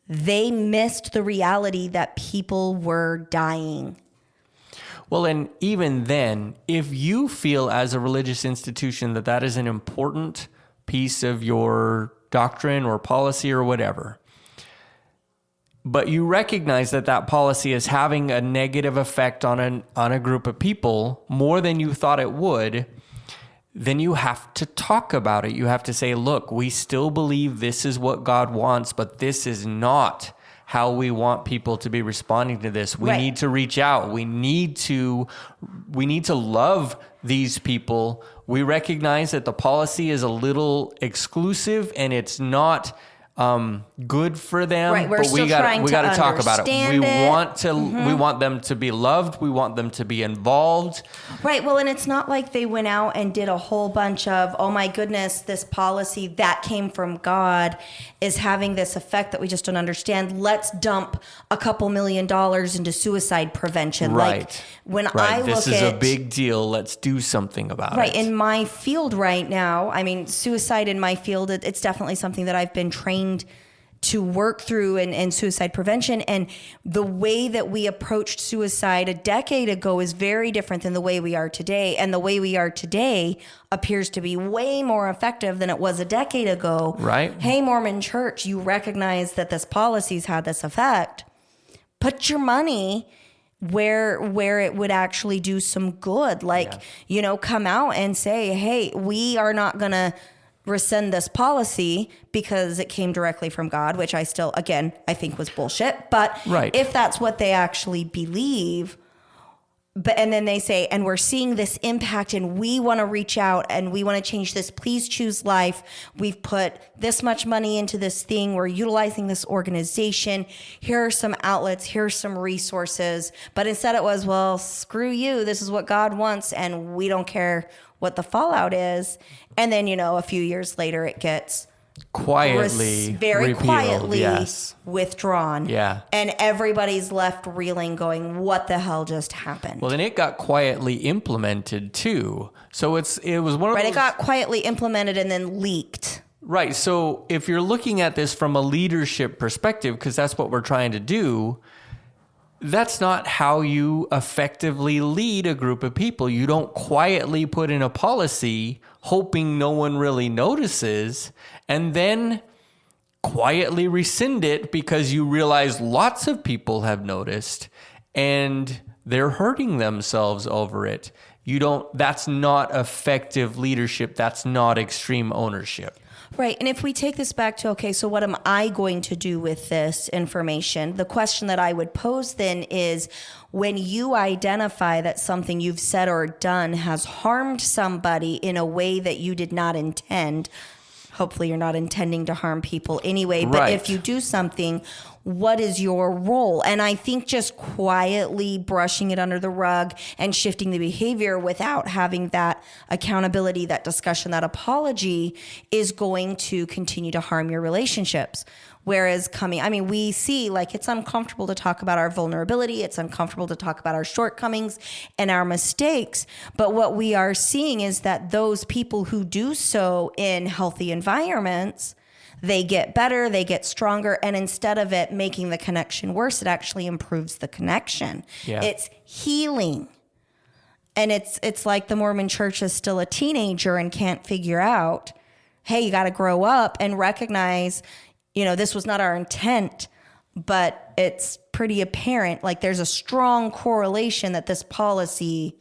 they missed the reality that people were dying. Well, and even then, if you feel as a religious institution that that is an important piece of your doctrine or policy or whatever, but you recognize that that policy is having a negative effect on a group of people more than you thought it would, then you have to talk about it. You have to say, look, we still believe this is what God wants, but this is not how we want people to be responding to this. We need to reach out. We need to love these people. We recognize that the policy is a little exclusive and it's not good for them. Right, we're but still trying we got to to talk about it. understand it. We want them to be loved. We want them to be involved. Right. Well, and it's not like they went out and did a whole bunch of, oh my goodness, this policy that came from God is having this effect that we just don't understand. Let's dump a couple $1 million into suicide prevention. Right. Like when Right. I look This is at a big deal. Let's do something about right it. in my field right now, I mean, suicide in my field, it's definitely something that I've been trained to work through and suicide prevention. And the way that we approached suicide a decade ago is very different than the way we are today. And the way we are today appears to be way more effective than it was a decade ago. Right. Hey, Mormon Church, you recognize that this policy's had this effect. Put your money where it would actually do some good. Like, come out and say, hey, we are not going to rescind this policy because it came directly from God, which I still, again, I think was bullshit. But if that's what they actually believe, and then they say, and we're seeing this impact and we want to reach out and we want to change this. Please choose life. We've put this much money into this thing. We're utilizing this organization. Here are some outlets. Here are some resources. But instead it was, well, screw you. This is what God wants. And we don't care what the fallout is. And then, a few years later, it gets very repealed, quietly yes. withdrawn. Yeah. And everybody's left reeling going, what the hell just happened? Well, then it got quietly implemented too. So it was one of those... It got quietly implemented and then leaked. Right. So if you're looking at this from a leadership perspective, because that's what we're trying to do, that's not how you effectively lead a group of people. You don't quietly put in a policy hoping no one really notices and then quietly rescind it because you realize lots of people have noticed and they're hurting themselves over it. That's not effective leadership. That's not extreme ownership. Right. And if we take this back to, okay, so what am I going to do with this information? The question that I would pose then is, when you identify that something you've said or done has harmed somebody in a way that you did not intend, hopefully you're not intending to harm people anyway, but if you do something, what is your role? And I think just quietly brushing it under the rug and shifting the behavior without having that accountability, that discussion, that apology is going to continue to harm your relationships. Whereas we see like it's uncomfortable to talk about our vulnerability. It's uncomfortable to talk about our shortcomings and our mistakes. But what we are seeing is that those people who do so in healthy environments, they get better, they get stronger. And instead of it making the connection worse, it actually improves the connection. Yeah. It's healing. And it's like the Mormon church is still a teenager and can't figure out, hey, you got to grow up and recognize, this was not our intent, but it's pretty apparent. Like there's a strong correlation that this policy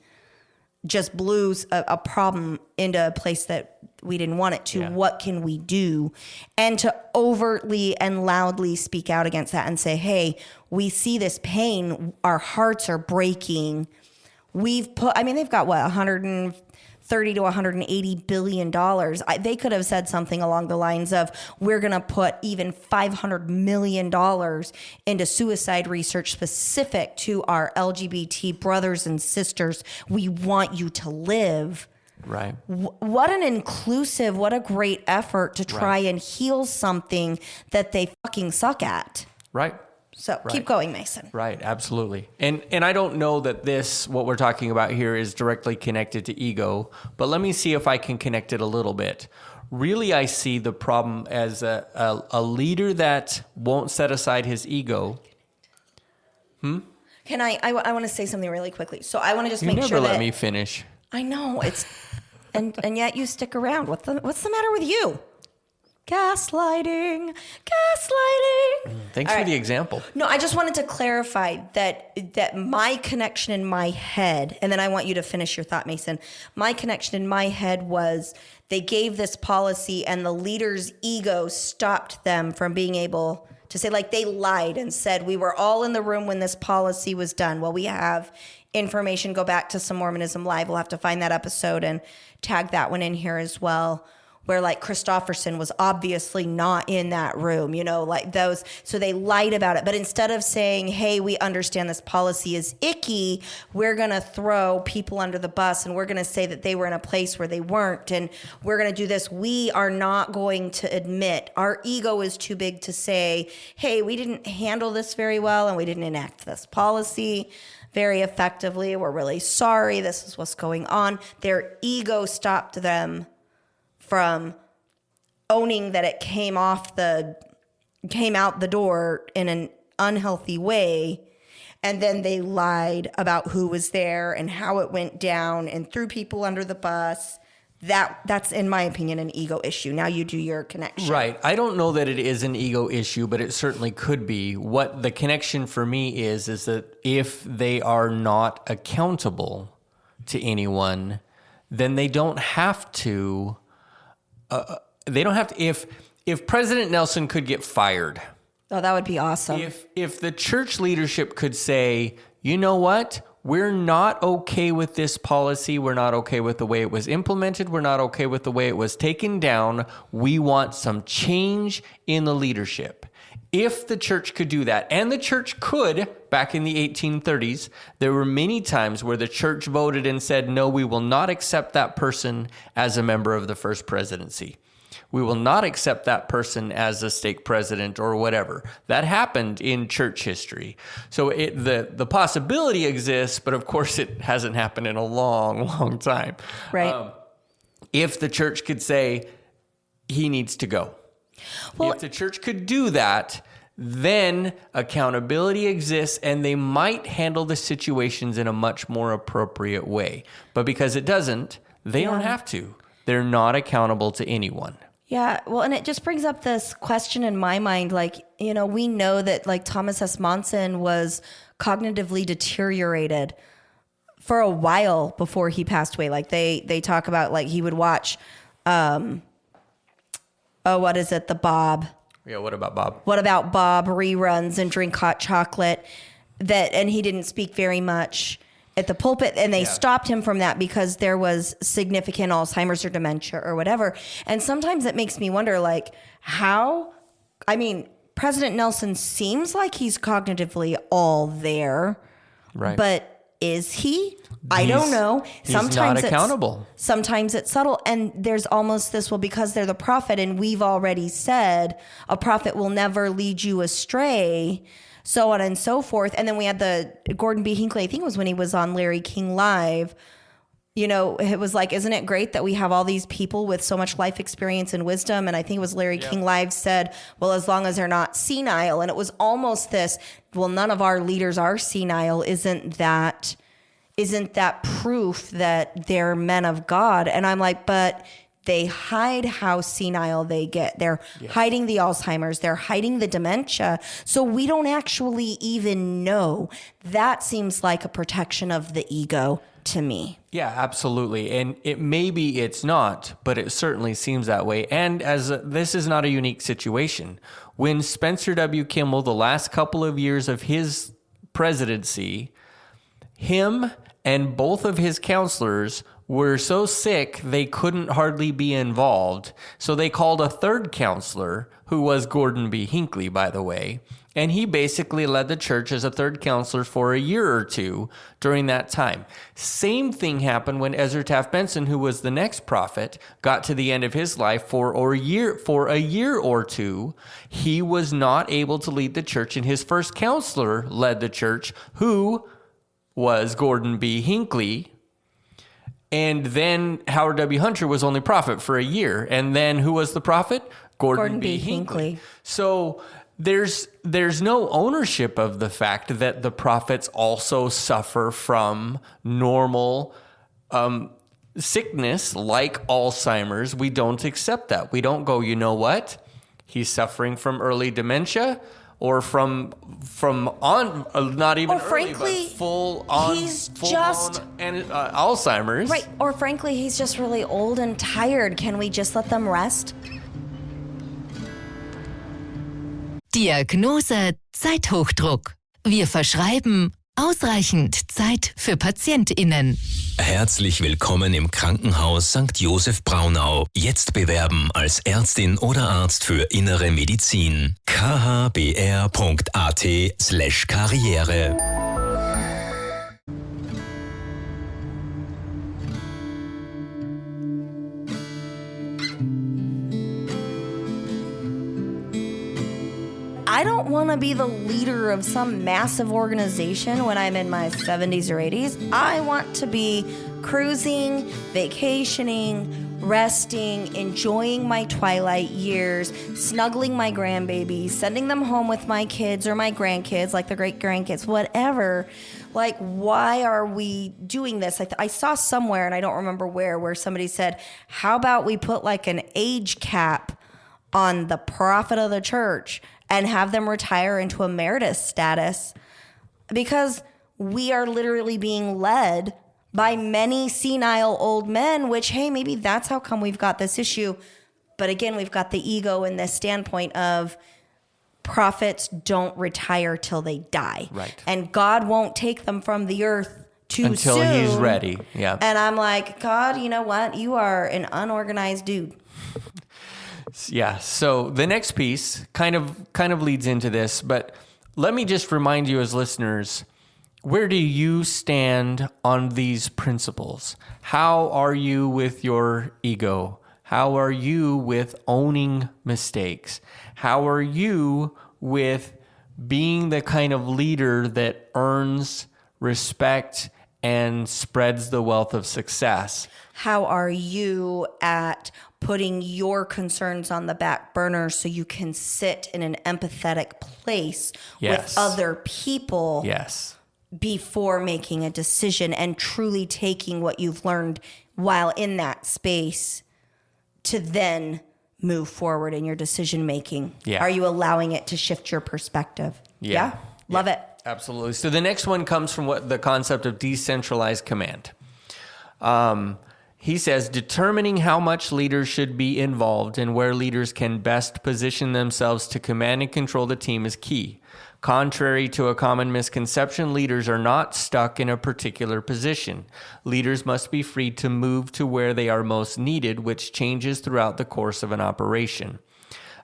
just blew a problem into a place that we didn't want it to. Yeah. What can we do? And to overtly and loudly speak out against that and say, hey, we see this pain. Our hearts are breaking. They've got what, 130 to 180 billion dollars. They could have said something along the lines of, we're going to put even $500 million into suicide research specific to our LGBT brothers and sisters. We want you to live. Right. What a great effort to try and heal something that they fucking suck at. Right. So keep going, Mason. Right, absolutely. And I don't know that what we're talking about here is directly connected to ego, but let me see if I can connect it a little bit. Really, I see the problem as a leader that won't set aside his ego. Can I want to say something really quickly. So I want to just make sure that... You never let me finish. I know, it's... and yet you stick around. What's the matter with you? Gaslighting. Thanks for the example. No, I just wanted to clarify that my connection in my head, and then I want you to finish your thought, Mason. My connection in my head was they gave this policy and the leader's ego stopped them from being able to say, like, they lied and said, we were all in the room when this policy was done. Well, we have information. Go back to some Mormonism Live. We'll have to find that episode and tag that one in here as well, where like Christofferson was obviously not in that room, like those. So they lied about it. But instead of saying, hey, we understand this policy is icky, we're going to throw people under the bus and we're going to say that they were in a place where they weren't. And we're going to do this. We are not going to admit, our ego is too big to say, hey, we didn't handle this very well and we didn't enact this policy very effectively. We're really sorry. This is what's going on. Their ego stopped them from owning that it came out the door in an unhealthy way, and then they lied about who was there and how it went down and threw people under the bus. That's in my opinion an ego issue. Now you do your connection. Right. I don't know that it is an ego issue, but it certainly could be. What the connection for me is that if they are not accountable to anyone, then they don't have to. If President Nelson could get fired. Oh, that would be awesome. If the church leadership could say, you know what? We're not okay with this policy. We're not okay with the way it was implemented. We're not okay with the way it was taken down. We want some change in the leadership. If the church could do that, and the church could, back in the 1830s, there were many times where the church voted and said, no, we will not accept that person as a member of the first presidency. We will not accept that person as a stake president or whatever. That happened in church history. So the possibility exists, but of course it hasn't happened in a long, long time. Right. If the church could say, he needs to go. Well, if the church could do that, then accountability exists and they might handle the situations in a much more appropriate way. But because it doesn't, they don't have to. They're not accountable to anyone. Yeah, well, and it just brings up this question in my mind, like, we know that like Thomas S. Monson was cognitively deteriorated for a while before he passed away. Like they talk about like he would watch, what is it? The Bob. Yeah, what about Bob? What about Bob reruns and drink hot chocolate and he didn't speak very much at the pulpit, and they stopped him from that because there was significant Alzheimer's or dementia or whatever. And sometimes it makes me wonder, like, President Nelson seems like he's cognitively all there, right? But is he? I don't know. Sometimes not accountable. Sometimes it's subtle. And there's almost this, well, because they're the prophet, and we've already said a prophet will never lead you astray, so on and so forth. And then we had the Gordon B. Hinckley, I think it was when he was on Larry King Live. It was like, isn't it great that we have all these people with so much life experience and wisdom? And I think it was Larry King Live said, well, as long as they're not senile. And it was almost this, well, none of our leaders are senile. Isn't that isn't that proof that they're men of God? And I'm like, but they hide how senile they get. They're hiding the Alzheimer's. They're hiding the dementia. So we don't actually even know. That seems like a protection of the ego to me. Yeah, absolutely. And maybe it's not, but it certainly seems that way. And this is not a unique situation. When Spencer W. Kimball, the last couple of years of his presidency, him and both of his counselors were so sick they couldn't hardly be involved. So they called a third counselor, who was Gordon B. Hinckley, by the way. And he basically led the church as a third counselor for a year or two during that time. Same thing happened when Ezra Taft Benson, who was the next prophet, got to the end of his life for a year or two. He was not able to lead the church, and his first counselor led the church, who was Gordon B. Hinckley. And then Howard W. Hunter was only prophet for a year. And then who was the prophet? Gordon B. Hinckley. So there's no ownership of the fact that the prophets also suffer from normal sickness like Alzheimer's. We don't accept that. We don't go, you know what? He's suffering from early dementia. Or from not even or frankly, early, but full Alzheimer's. Right. Or frankly, he's just really old and tired. Can we just let them rest? Diagnose Zeithochdruck. Wir verschreiben ausreichend Zeit für PatientInnen. Herzlich willkommen im Krankenhaus St. Joseph Braunau. Jetzt bewerben als Ärztin oder Arzt für Innere Medizin. khbr.at/Karriere. I don't want to be the leader of some massive organization when I'm in my 70s or 80s. I want to be cruising, vacationing, resting, enjoying my twilight years, snuggling my grandbabies, sending them home with my kids or my grandkids, like the great-grandkids, whatever. Like, why are we doing this? I saw somewhere, and I don't remember where somebody said, how about we put like an age cap on the prophet of the church and have them retire into emeritus status, because we are literally being led by many senile old men, which, hey, maybe that's how come we've got this issue. But again, we've got the ego in this standpoint of prophets don't retire till they die. Right. And God won't take them from the earth too soon. Until he's ready. Yeah. And I'm like, God, you know what? You are an unorganized dude. Yeah. So the next piece kind of leads into this, but let me just remind you as listeners, where do you stand on these principles? How are you with your ego? How are you with owning mistakes? How are you with being the kind of leader that earns respect and spreads the wealth of success? How are you at putting your concerns on the back burner so you can sit in an empathetic place with other people before making a decision and truly taking what you've learned while in that space to then move forward in your decision making? Yeah. Are you allowing it to shift your perspective? Yeah. Love it. Absolutely. So the next one comes from the concept of decentralized command. He says, determining how much leaders should be involved and where leaders can best position themselves to command and control the team is key. Contrary to a common misconception, leaders are not stuck in a particular position. Leaders must be free to move to where they are most needed, which changes throughout the course of an operation.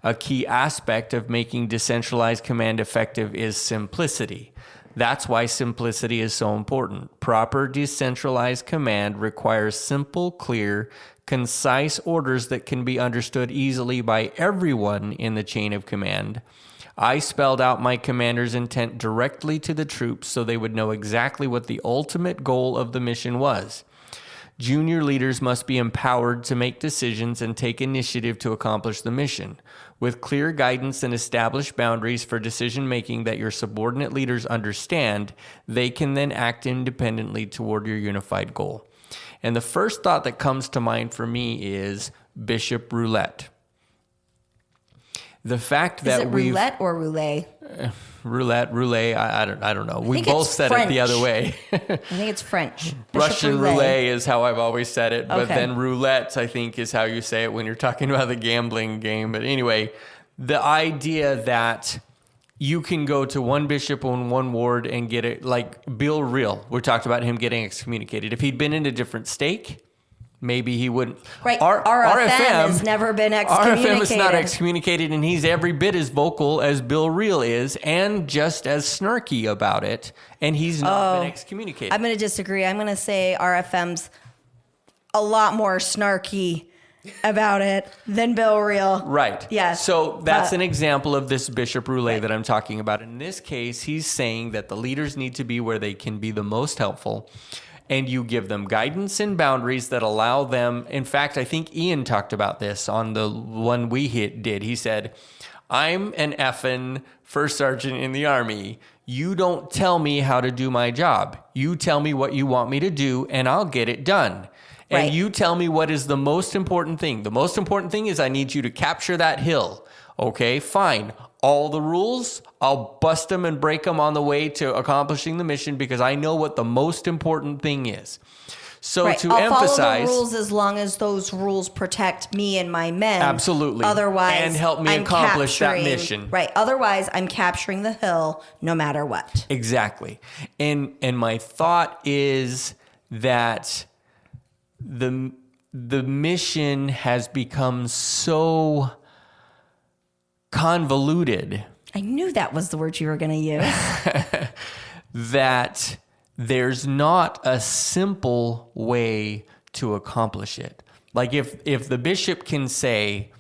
A key aspect of making decentralized command effective is simplicity. That's why simplicity is so important. Proper decentralized command requires simple, clear, concise orders that can be understood easily by everyone in the chain of command. I spelled out my commander's intent directly to the troops so they would know exactly what the ultimate goal of the mission was. Junior leaders must be empowered to make decisions and take initiative to accomplish the mission. With clear guidance and established boundaries for decision-making that your subordinate leaders understand, they can then act independently toward your unified goal. And the first thought that comes to mind for me is Bishop Roulette. The fact that is it roulette or roulette? Roulette, I don't know. We think both it's said it the French. other way. I think it's French. Bishop Russian roulette is how I've always said it, but Okay. then roulette, I think, is how you say it when you're talking about the gambling game. But anyway, the idea that you can go to one bishop in one ward and get it, like Bill Reel, we talked about him getting excommunicated. If he'd been in a different stake, maybe he wouldn't. Right. RFM has never been excommunicated. RFM is not excommunicated, and he's every bit as vocal as Bill Reel is, and just as snarky about it, and he's not been excommunicated. I'm going to disagree. I'm going to say RFM's a lot more snarky about it than Bill Reel. Right. Yes. So that's an example of this Bishop Roulette that I'm talking about. In this case, he's saying that the leaders need to be where they can be the most helpful, and you give them guidance and boundaries that allow them. In fact, I think Ian talked about this on the one we did. He said, I'm an effing first sergeant in the Army. You don't tell me how to do my job. You tell me what you want me to do, and I'll get it done. And Right. you tell me what is the most important thing. The most important thing is I need you to capture that hill. Okay, fine. All the rules, I'll bust them and break them on the way to accomplishing the mission because I know what the most important thing is. So Right. to I'll emphasize, follow the rules as long as those rules protect me and my men. Absolutely. Otherwise, And help me I'm accomplish that capturing- mission. Right. Otherwise, I'm capturing the hill no matter what. exactly. And my thought is that the mission has become so convoluted I knew that was the word you were going to use. that there's not a simple way to accomplish it. Like if the bishop can say,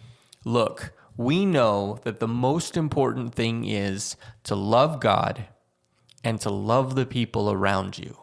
look, we know that the most important thing is to love God and to love the people around you.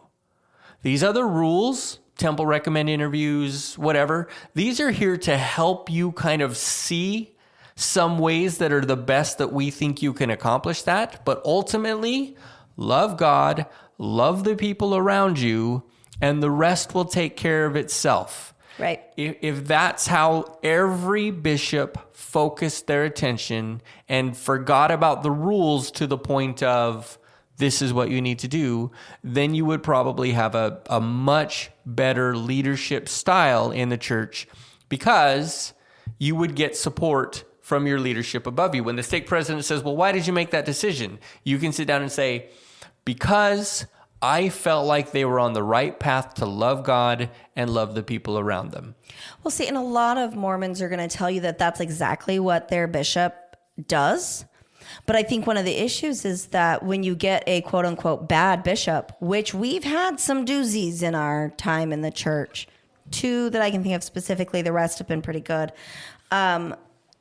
These other rules, temple recommend interviews, whatever, these are here to help you kind of see some ways that are the best that we think you can accomplish that. But ultimately, love God, love the people around you, and the rest will take care of itself. Right. If that's how every bishop focused their attention and forgot about the rules to the point of this is what you need to do, then you would probably have a much better leadership style in the church because you would get support from your leadership above you. When the stake president says, well, why did you make that decision? You can sit down and say, because I felt like they were on the right path to love God and love the people around them. Well, see, and a lot of Mormons are going to tell you that that's exactly what their bishop does. But I think one of the issues is that when you get a quote unquote bad bishop, which we've had some doozies in our time in the church, 2 that I can think of specifically, the rest have been pretty good.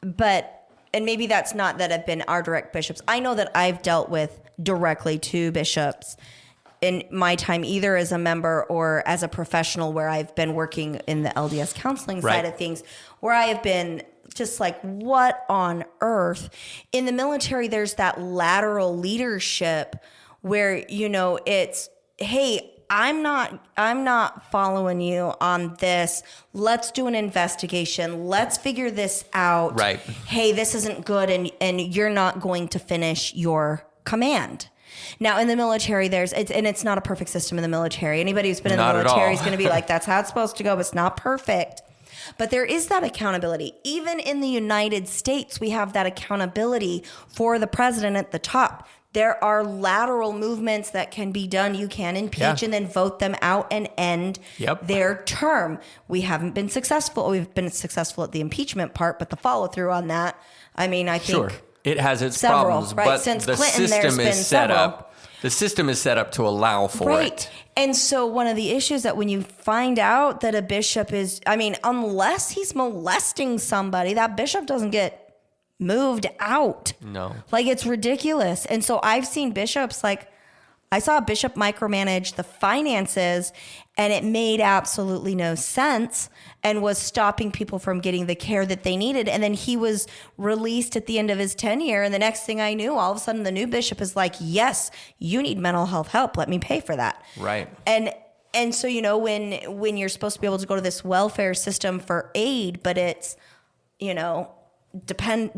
But, and maybe that's not that have been our direct bishops. I know that I've dealt with directly 2 bishops in my time, either as a member or as a professional where I've been working in the LDS counseling side of things, where I have been just like, what on earth? In the military, there's that lateral leadership where, you know, it's, hey, I'm not following you on this. Let's do an investigation. Let's figure this out. Right. Hey, this isn't good, and you're not going to finish your command. Now, in the military, it's not a perfect system in the military. Anybody who's been in the military is going to be like, that's how it's supposed to go, but it's not perfect. But there is that accountability. Even in the United States, we have that accountability for the president at the top. There are lateral movements that can be done. You can impeach and then vote them out and end their term. We haven't been successful. We've been successful at the impeachment part, but the follow through on that, I mean, I think it has its several, problems, right? but Since the Clinton, system there's been is set several. up. The system is set up to allow for it. And so one of the issues that when you find out that a bishop is, I mean, unless he's molesting somebody, that bishop doesn't get moved out. No. Like, it's ridiculous. And so I've seen bishops like, I saw a bishop micromanage the finances, and it made absolutely no sense and was stopping people from getting the care that they needed. And then he was released at the end of his tenure. And the next thing I knew, all of a sudden the new bishop is like, yes, you need mental health help. Let me pay for that. Right. And so, you know, when you're supposed to be able to go to this welfare system for aid, but it's, you know,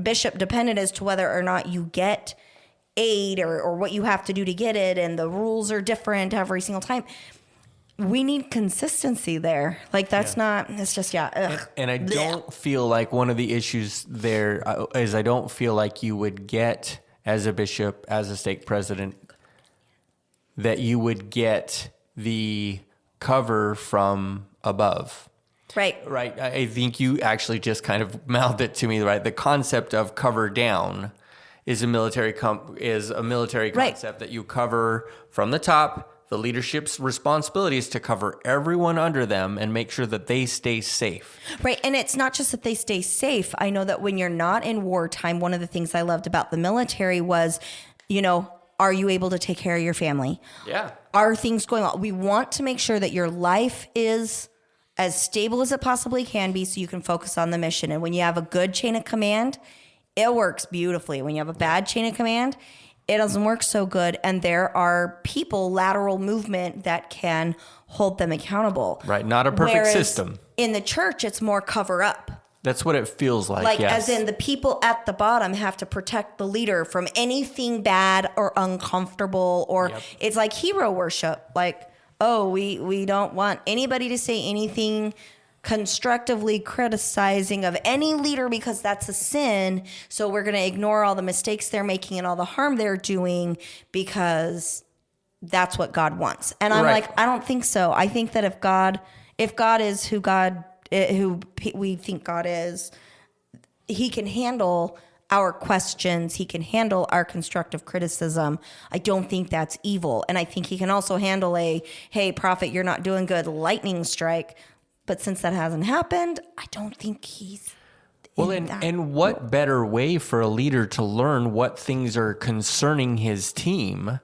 bishop dependent as to whether or not you get aid or what you have to do to get it. And the rules are different every single time. We need consistency there. Like that's not, it's just, ugh. And I don't feel like one of the issues there is I don't feel like you would get as a bishop, as a stake president, that you would get the cover from above. Right. Right. I think you actually just kind of mouthed it to me, right? The concept of cover down is a military concept that you cover from the top. The leadership's responsibility is to cover everyone under them and make sure that they stay safe. Right. And it's not just that they stay safe. I know that when you're not in wartime, one of the things I loved about the military was, you know, are you able to take care of your family? Yeah. Are things going on? We want to make sure that your life is as stable as it possibly can be so you can focus on the mission. And when you have a good chain of command, it works beautifully. When you have a bad chain of command, it doesn't work so good. And there are people, lateral movement, that can hold them accountable. Right. Not a perfect Whereas system. In the church, it's more cover up. That's what it feels like. Like, yes. as in the people at the bottom have to protect the leader from anything bad or uncomfortable, or it's like hero worship. Like, oh, we don't want anybody to say anything constructively criticizing of any leader because that's a sin. So we're going to ignore all the mistakes they're making and all the harm they're doing because that's what God wants. And I'm like, I don't think so. I think that if God is who we think God is, he can handle our questions. He can handle our constructive criticism. I don't think that's evil. And I think he can also handle hey, prophet, you're not doing good, lightning strike. But since that hasn't happened, I don't think he's and what better way for a leader to learn what things are concerning his team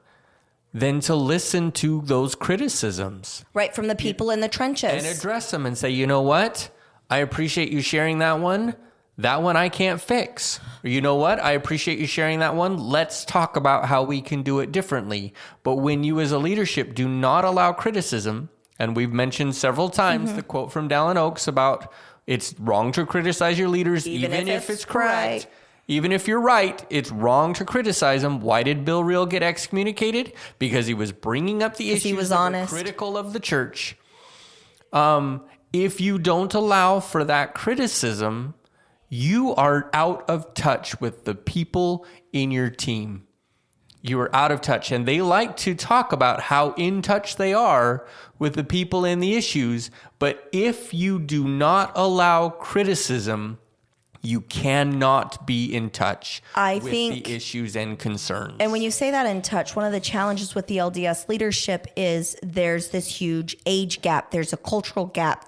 than to listen to those criticisms? Right, from the people in the trenches. And address them and say, you know what? I appreciate you sharing that one. That one I can't fix. Or you know what? I appreciate you sharing that one. Let's talk about how we can do it differently. But when you as a leadership do not allow criticism, and we've mentioned several times the quote from Dallin Oaks about it's wrong to criticize your leaders, even if it's correct. Right. Even if you're right, it's wrong to criticize them. Why did Bill Reel get excommunicated? Because he was bringing up the issues that were critical of the church. If you don't allow for that criticism, you are out of touch with the people in your team. You are out of touch. And they like to talk about how in touch they are with the people and the issues. But if you do not allow criticism, you cannot be in touch with the issues and concerns. And when you say that in touch, one of the challenges with the LDS leadership is there's this huge age gap. There's a cultural gap.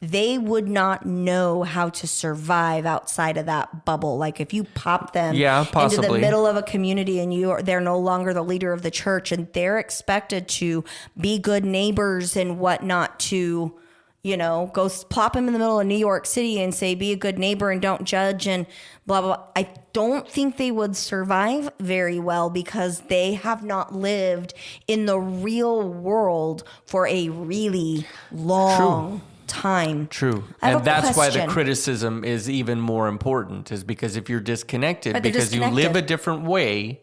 They would not know how to survive outside of that bubble. Like if you pop them into the middle of a community and they're no longer the leader of the church and they're expected to be good neighbors and whatnot to, you know, go plop them in the middle of New York City and say, be a good neighbor and don't judge and blah, blah, blah. I don't think they would survive very well because they have not lived in the real world for a really long time. True. And that's why the criticism is even more important, is because if you're disconnected, because you live a different way,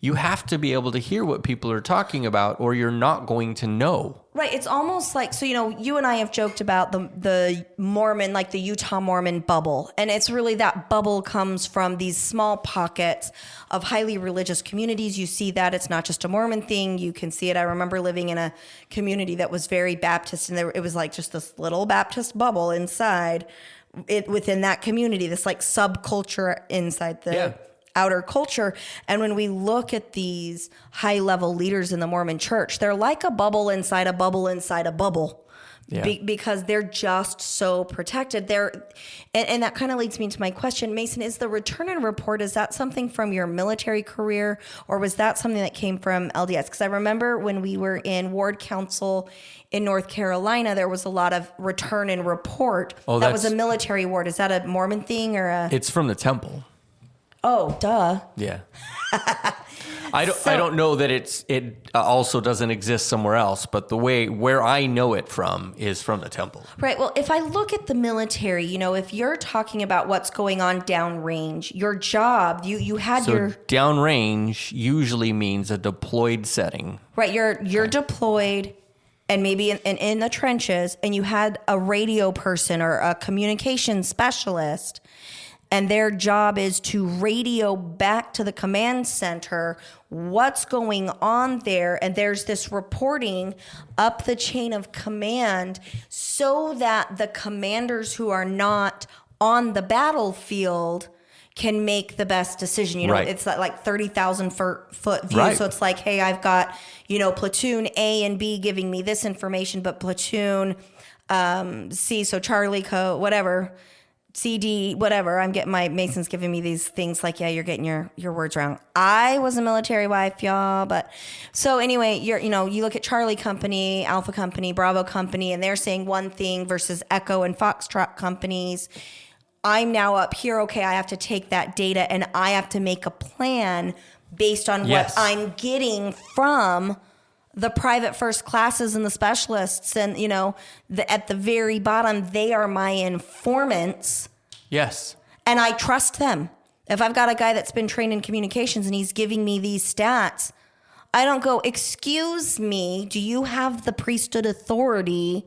you have to be able to hear what people are talking about or you're not going to know. Right. It's almost like, so, you know, you and I have joked about the Mormon, like the Utah Mormon bubble. And it's really that bubble comes from these small pockets of highly religious communities. You see that it's not just a Mormon thing. You can see it. I remember living in a community that was very Baptist and it was like just this little Baptist bubble inside it within that community, this like subculture inside the outer culture. And when we look at these high level leaders in the Mormon church, they're like a bubble inside a bubble inside a bubble because they're just so protected. And that kind of leads me to my question, Mason, is the return and report, is that something from your military career, or was that something that came from LDS? Because I remember when we were in Ward Council in North Carolina, there was a lot of return and report. Oh, that was a military ward. Is that a Mormon thing or a? It's from the temple. Oh, duh. Yeah. I don't know that it also doesn't exist somewhere else, but where I know it from is from the temple. Right. Well, if I look at the military, if you're talking about what's going on downrange, your job, you had your downrange usually means a deployed setting. Right. You're deployed and maybe in the trenches, and you had a radio person or a communication specialist. And their job is to radio back to the command center what's going on there. And there's this reporting up the chain of command so that the commanders who are not on the battlefield can make the best decision. Right. It's like 30,000 foot view. Right. So it's like, hey, I've got, platoon A and B giving me this information, but platoon C, so Charlie, whatever, CD, whatever. Mason's giving me these things like, yeah, you're getting your words wrong. I was a military wife, y'all. But so anyway, you look at Charlie Company, Alpha Company, Bravo Company, and they're saying one thing versus Echo and Foxtrot companies. I'm now up here. Okay, I have to take that data and I have to make a plan based on what I'm getting from the private first classes and the specialists, and at the very bottom, they are my informants. Yes. And I trust them. If I've got a guy that's been trained in communications and he's giving me these stats, I don't go, excuse me, do you have the priesthood authority?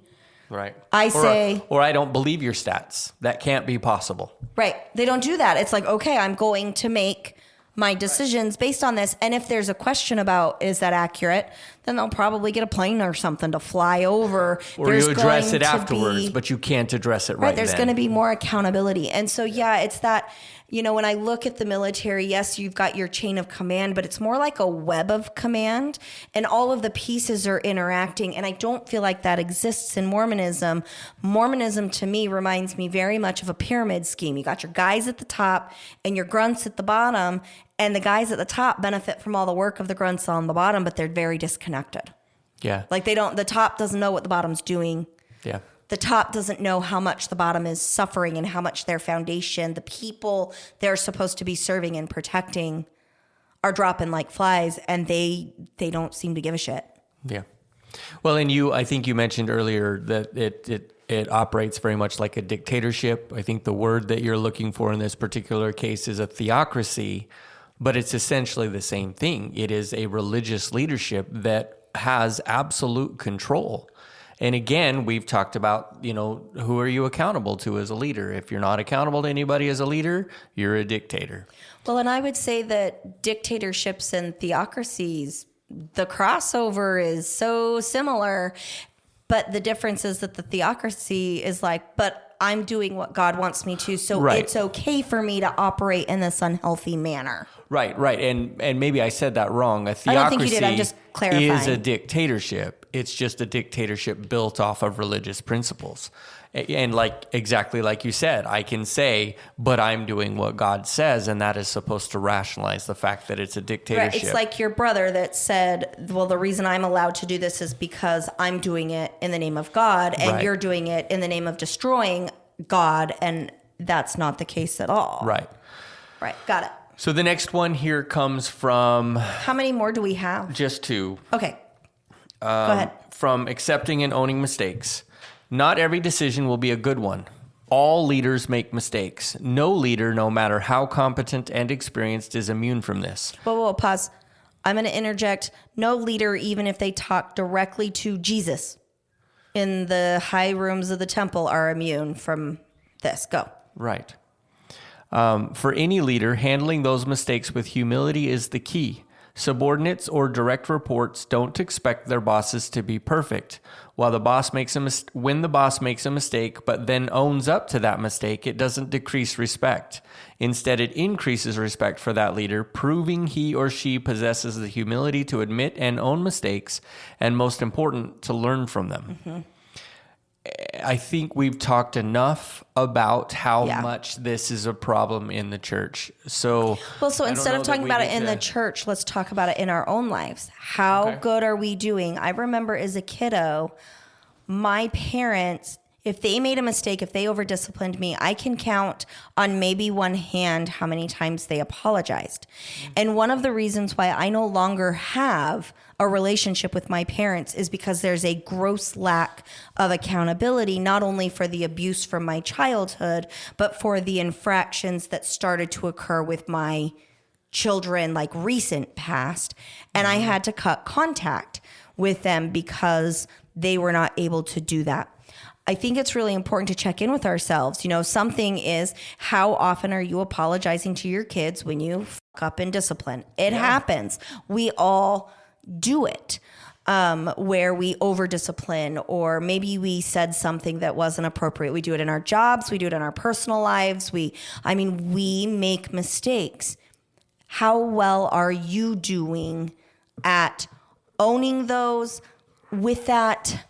Right. I say, or I don't believe your stats. That can't be possible. Right. They don't do that. It's like, okay, I'm going to make my decisions based on this. And if there's a question about, is that accurate? Then they'll probably get a plane or something to fly over. Or you address it afterwards, but you can't address it right there's then. Going to be more accountability. And so, it's that, when I look at the military, yes, you've got your chain of command, but it's more like a web of command, and all of the pieces are interacting. And I don't feel like that exists in Mormonism. Mormonism, to me, reminds me very much of a pyramid scheme. You got your guys at the top and your grunts at the bottom, and the guys at the top benefit from all the work of the grunts on the bottom, but they're very disconnected. Yeah. Like the top doesn't know what the bottom's doing. Yeah. The top doesn't know how much the bottom is suffering and how much their foundation, the people they're supposed to be serving and protecting, are dropping like flies, and they don't seem to give a shit. Yeah. Well, and I think you mentioned earlier that it operates very much like a dictatorship. I think the word that you're looking for in this particular case is a theocracy, but it's essentially the same thing. It is a religious leadership that has absolute control. And again, we've talked about, who are you accountable to as a leader? If you're not accountable to anybody as a leader, you're a dictator. Well, and I would say that dictatorships and theocracies, the crossover is so similar, but the difference is that the theocracy is like, but I'm doing what God wants me to, so It's okay for me to operate in this unhealthy manner. Right. And maybe I said that wrong. A theocracy I don't think you did. I'm just clarifying. Is a dictatorship. It's just a dictatorship built off of religious principles. And exactly like you said, I can say, but I'm doing what God says, and that is supposed to rationalize the fact that it's a dictatorship. Right. It's like your brother that said, well, the reason I'm allowed to do this is because I'm doing it in the name of God, and you're doing it in the name of destroying God, and that's not the case at all. Right. Right. Got it. So the next one here comes from... How many more do we have? Just two. Okay. Go ahead. From accepting and owning mistakes. Not every decision will be a good one. All leaders make mistakes. No leader, no matter how competent and experienced, is immune from this. Whoa, pause. I'm going to interject. No leader, even if they talk directly to Jesus in the high rooms of the temple, are immune from this. Go. Right. For any leader, handling those mistakes with humility is the key. Subordinates or direct reports don't expect their bosses to be perfect. When the boss makes a mistake but then owns up to that mistake, it doesn't decrease respect. Instead, it increases respect for that leader, proving he or she possesses the humility to admit and own mistakes, and most important, to learn from them. Mm-hmm. I think we've talked enough about how Yeah. much this is a problem in the church. So, Well, so I don't instead know of that talking we about need it in the to- church, let's talk about it in our own lives. How Okay. good are we doing? I remember as a kiddo, my parents, if they made a mistake, if they over-disciplined me, I can count on maybe one hand how many times they apologized. And one of the reasons why I no longer have a relationship with my parents is because there's a gross lack of accountability, not only for the abuse from my childhood, but for the infractions that started to occur with my children, like recent past. And I had to cut contact with them because they were not able to do that. I think it's really important to check in with ourselves. You know, something is, how often are you apologizing to your kids when you fuck up in discipline? It happens. We all do it, where we over discipline, or maybe we said something that wasn't appropriate. We do it in our jobs. We do it in our personal lives. We make mistakes. How well are you doing at owning those with that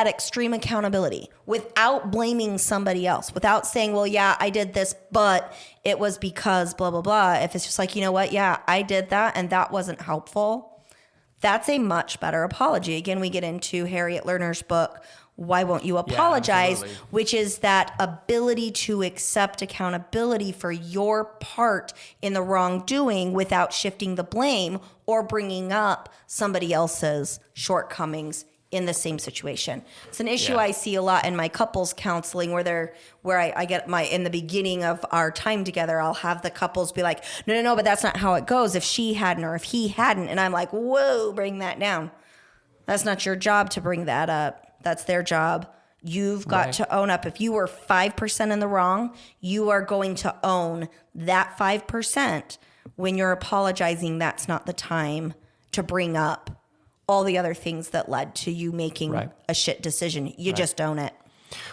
extreme accountability, without blaming somebody else, without saying, well, yeah, I did this, but it was because blah, blah, blah. If it's just like, you know what? Yeah, I did that and that wasn't helpful. That's a much better apology. Again, we get into Harriet Lerner's book, Why Won't You Apologize? absolutely. Which is that ability to accept accountability for your part in the wrongdoing without shifting the blame or bringing up somebody else's shortcomings in the same situation. It's an issue I see a lot in my couples counseling where I get in the beginning of our time together, I'll have the couples be like, no, but that's not how it goes. If she hadn't, or if he hadn't. And I'm like, whoa, bring that down. That's not your job to bring that up. That's their job. You've got to own up. If you were 5% in the wrong, you are going to own that 5%. When you're apologizing, that's not the time to bring up all the other things that led to you making a shit decision. You just own it.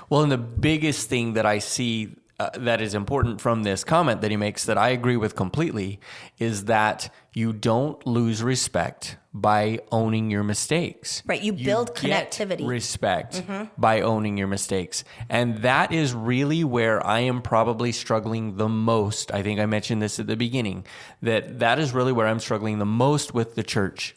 Well, and the biggest thing that I see that is important from this comment that he makes that I agree with completely is that you don't lose respect by owning your mistakes. Right. You build get connectivity. Respect by owning your mistakes. And that is really where I am probably struggling the most. I think I mentioned this at the beginning, that is really where I'm struggling the most with the church,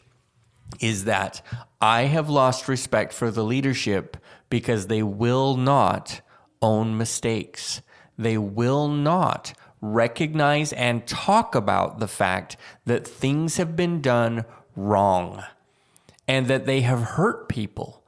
is that I have lost respect for the leadership because they will not own mistakes. They will not recognize and talk about the fact that things have been done wrong and that they have hurt people.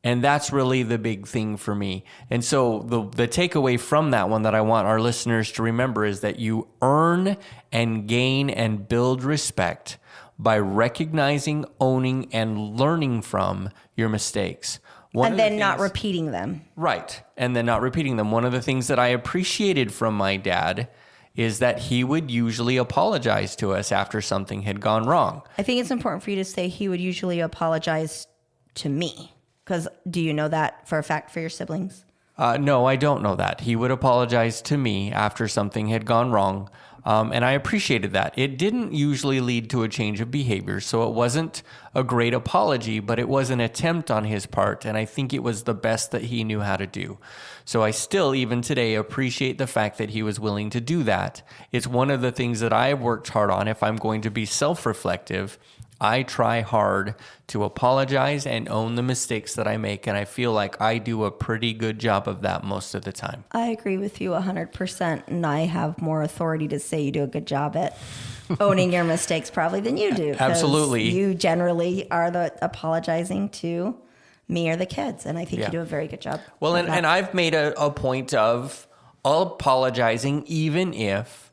And that's really the big thing for me. And so the takeaway from that one that I want our listeners to remember is that you earn and gain and build respect by recognizing, owning, and learning from your mistakes. And then not repeating them. Right. And then not repeating them. One of the things that I appreciated from my dad is that he would usually apologize to us after something had gone wrong. I think it's important for you to say he would usually apologize to me. Because do you know that for a fact for your siblings? No, I don't know that. He would apologize to me after something had gone wrong. And I appreciated that. It didn't usually lead to a change of behavior, so it wasn't a great apology, but it was an attempt on his part, and I think it was the best that he knew how to do. So I still, even today, appreciate the fact that he was willing to do that. It's one of the things that I've worked hard on. If I'm going to be self-reflective, I try hard to apologize and own the mistakes that I make, and I feel like I do a pretty good job of that most of the time. I agree with you 100%, and I have more authority to say you do a good job at owning your mistakes probably than you do. 'Cause Absolutely. You generally are the apologizing to me or the kids, and I think you do a very good job. Well, of that. and I've made a point of apologizing even if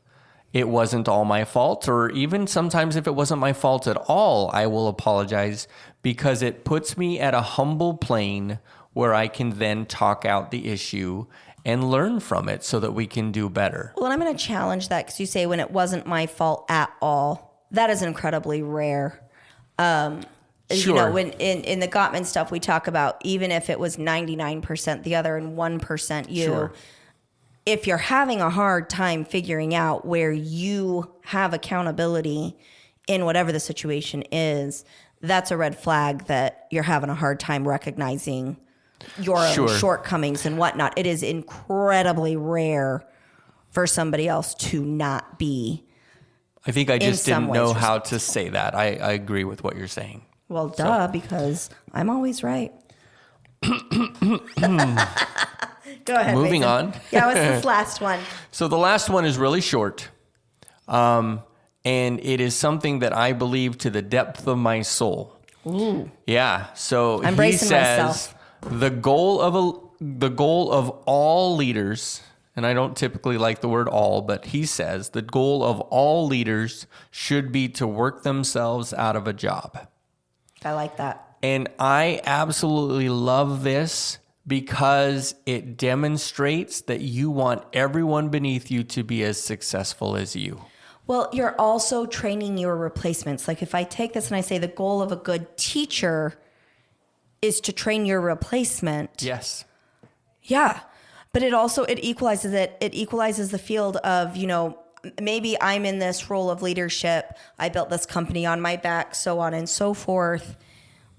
it wasn't all my fault, or even sometimes if it wasn't my fault at all, I will apologize because it puts me at a humble plane where I can then talk out the issue and learn from it so that we can do better. Well, and I'm going to challenge that because you say when it wasn't my fault at all. That is incredibly rare. Sure. You know, when in the Gottman stuff, we talk about even if it was 99% the other and 1% you. Sure. If you're having a hard time figuring out where you have accountability in whatever the situation is, that's a red flag that you're having a hard time recognizing your own shortcomings and whatnot. It is incredibly rare for somebody else to not be. I think I just didn't know how to say that. I agree with what you're saying. Well, because I'm always right. Go ahead. Moving Mason. on. Yeah, what's this last one? So the last one is really short. And it is something that I believe to the depth of my soul. Ooh. Yeah. So I'm bracing myself. The goal of all leaders, and I don't typically like the word all, but he says the goal of all leaders should be to work themselves out of a job. I like that. And I absolutely love this because it demonstrates that you want everyone beneath you to be as successful as you. Well, you're also training your replacements. Like if I take this and I say the goal of a good teacher is to train your replacement. Yes. Yeah. But it equalizes it. It equalizes the field of, maybe I'm in this role of leadership. I built this company on my back, so on and so forth.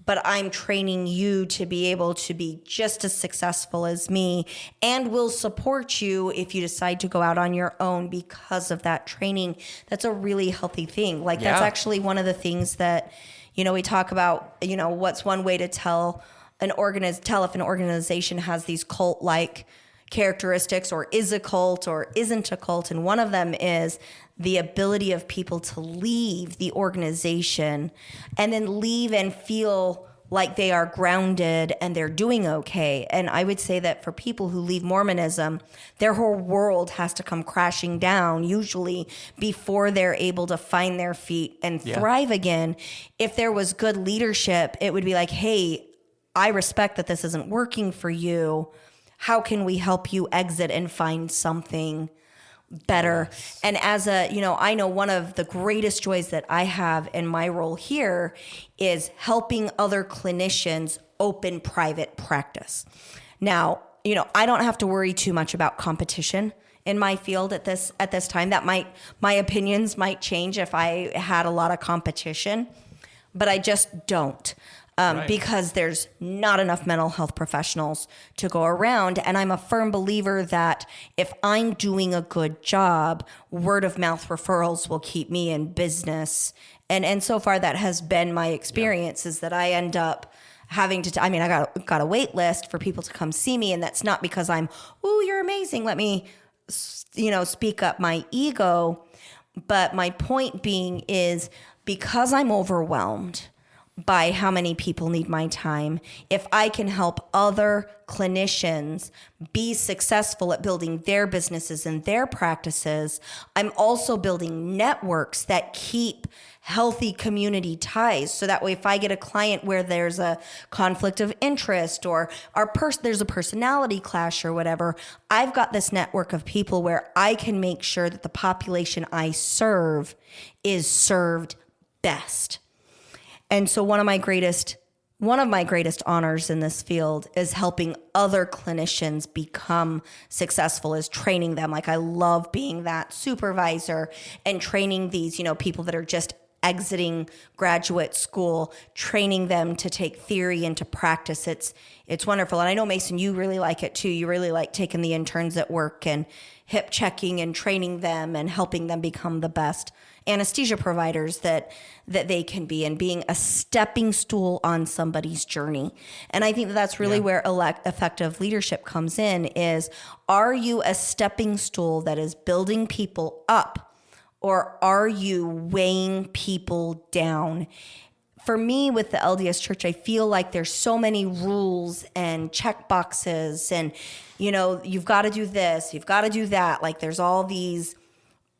But I'm training you to be able to be just as successful as me and will support you if you decide to go out on your own because of that training. That's a really healthy thing. Like that's actually one of the things that, we talk about, what's one way to tell if an organization has these cult-like characteristics or is a cult or isn't a cult. And one of them is the ability of people to leave the organization and then leave and feel like they are grounded and they're doing okay. And I would say that for people who leave Mormonism, their whole world has to come crashing down usually before they're able to find their feet and thrive again. If there was good leadership, it would be like, hey, I respect that this isn't working for you. How can we help you exit and find something better? Yes. And as I know one of the greatest joys that I have in my role here is helping other clinicians open private practice. Now, I don't have to worry too much about competition in my field at this time. My opinions might change if I had a lot of competition, but I just don't. Because there's not enough mental health professionals to go around. And I'm a firm believer that if I'm doing a good job, word of mouth referrals will keep me in business. And so far that has been my experience is that I end up having to, I got a wait list for people to come see me. And that's not because I'm, ooh, you're amazing. Let me, speak up my ego. But my point being is because I'm overwhelmed by how many people need my time, if I can help other clinicians be successful at building their businesses and their practices, I'm also building networks that keep healthy community ties. So that way, if I get a client where there's a conflict of interest or there's a personality clash or whatever, I've got this network of people where I can make sure that the population I serve is served best. And so one of my greatest honors in this field is helping other clinicians become successful, is training them. Like I love being that supervisor and training these, people that are just exiting graduate school, training them to take theory into practice. It's wonderful. And I know, Mason, you really like it too. You really like taking the interns at work and hip checking and training them and helping them become the best anesthesia providers that they can be and being a stepping stool on somebody's journey. And I think that's really where effective leadership comes in is, are you a stepping stool that is building people up or are you weighing people down? For me, with the LDS Church, I feel like there's so many rules and check boxes and, you've got to do this, you've got to do that. Like there's all these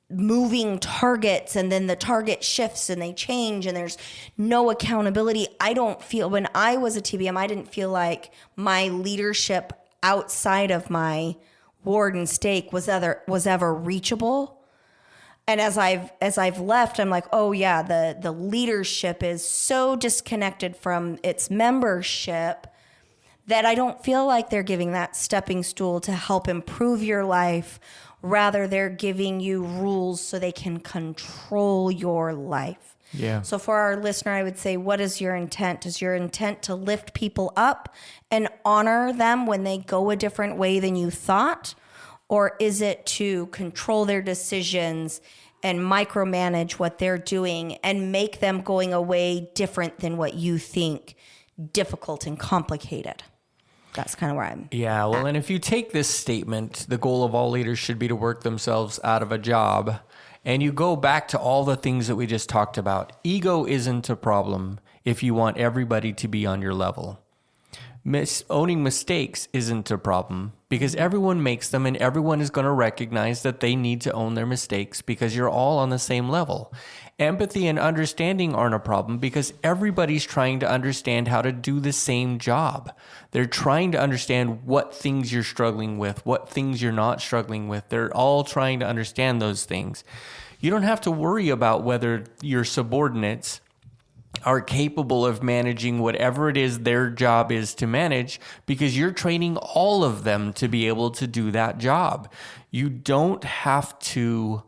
moving targets and then the target shifts and they change and there's no accountability. I don't feel, when I was a TBM, I didn't feel like my leadership outside of my ward and stake was ever reachable. And as I've left, I'm like, oh yeah, the leadership is so disconnected from its membership that I don't feel like they're giving that stepping stool to help improve your life. Rather, they're giving you rules so they can control your life. Yeah. So for our listener, I would say, what is your intent? Is your intent to lift people up and honor them when they go a different way than you thought? Or is it to control their decisions and micromanage what they're doing and make them going away different than what you think difficult and complicated? That's kind of where I'm Yeah, well, at. and if you take this statement, the goal of all leaders should be to work themselves out of a job, and you go back to all the things that we just talked about, ego isn't a problem if you want everybody to be on your level. Owning mistakes isn't a problem because everyone makes them, and everyone is going to recognize that they need to own their mistakes because you're all on the same level. Empathy and understanding aren't a problem because everybody's trying to understand how to do the same job. They're trying to understand what things you're struggling with, what things you're not struggling with. They're all trying to understand those things. You don't have to worry about whether your subordinates are capable of managing whatever it is their job is to manage because you're training all of them to be able to do that job. You don't have to,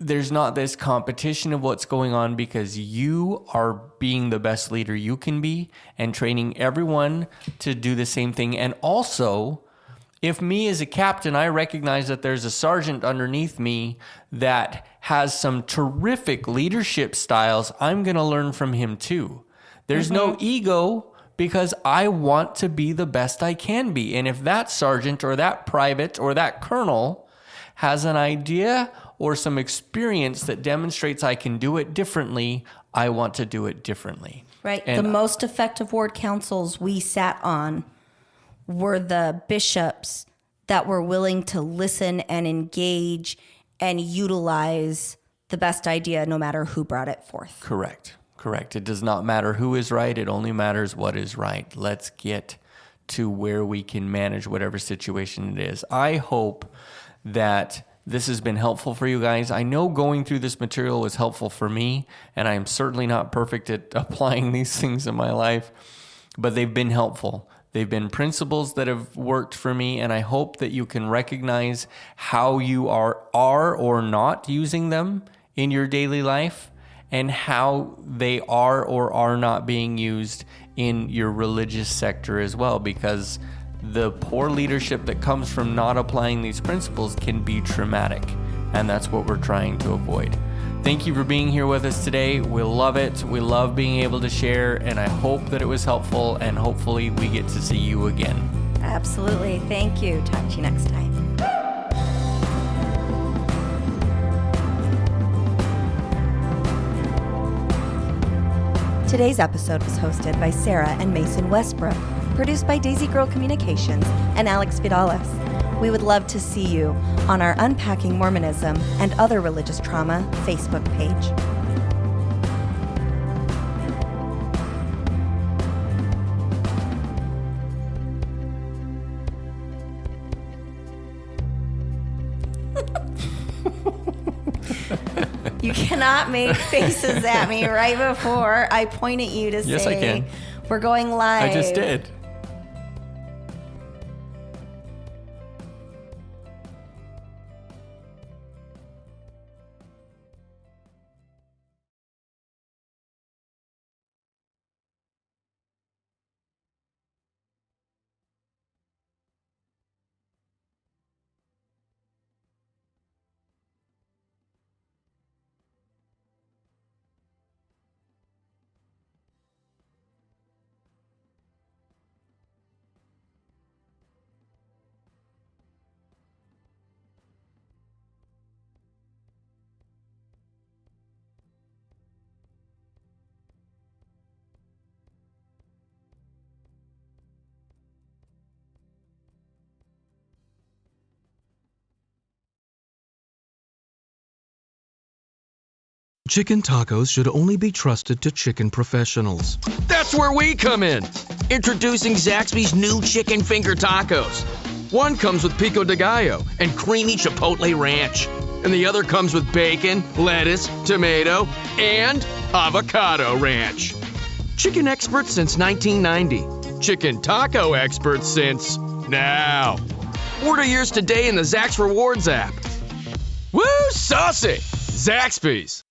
there's not this competition of what's going on because you are being the best leader you can be and training everyone to do the same thing. And also, if me as a captain, I recognize that there's a sergeant underneath me that has some terrific leadership styles, I'm going to learn from him too. There's no ego because I want to be the best I can be. And if that sergeant or that private or that colonel has an idea or some experience that demonstrates I can do it differently, I want to do it differently. Right. And the most effective ward councils we sat on were the bishops that were willing to listen and engage and utilize the best idea no matter who brought it forth. Correct. It does not matter who is right. It only matters what is right. Let's get to where we can manage whatever situation it is. I hope that this has been helpful for you guys. I know going through this material was helpful for me, and I am certainly not perfect at applying these things in my life, but they've been helpful. They've been principles that have worked for me, and I hope that you can recognize how you are or not using them in your daily life and how they are or are not being used in your religious sector as well, because the poor leadership that comes from not applying these principles can be traumatic, and that's what we're trying to avoid. Thank you for being here with us today. We love it. We love being able to share, and I hope that it was helpful, and hopefully we get to see you again. Absolutely. Thank you. Talk to you next time. Today's episode was hosted by Sarah and Mason Westbrook, produced by Daisy Girl Communications and Alex Vidalis. We would love to see you on our Unpacking Mormonism and Other Religious Trauma Facebook page. You cannot make faces at me right before I point at you to Yes, say, I can. We're going live. I just did. Chicken tacos should only be trusted to chicken professionals. That's where we come in. Introducing Zaxby's new chicken finger tacos. One comes with pico de gallo and creamy chipotle ranch. And the other comes with bacon, lettuce, tomato, and avocado ranch. Chicken experts since 1990. Chicken taco experts since now. Order yours today in the Zax Rewards app. Woo, saucy! Zaxby's.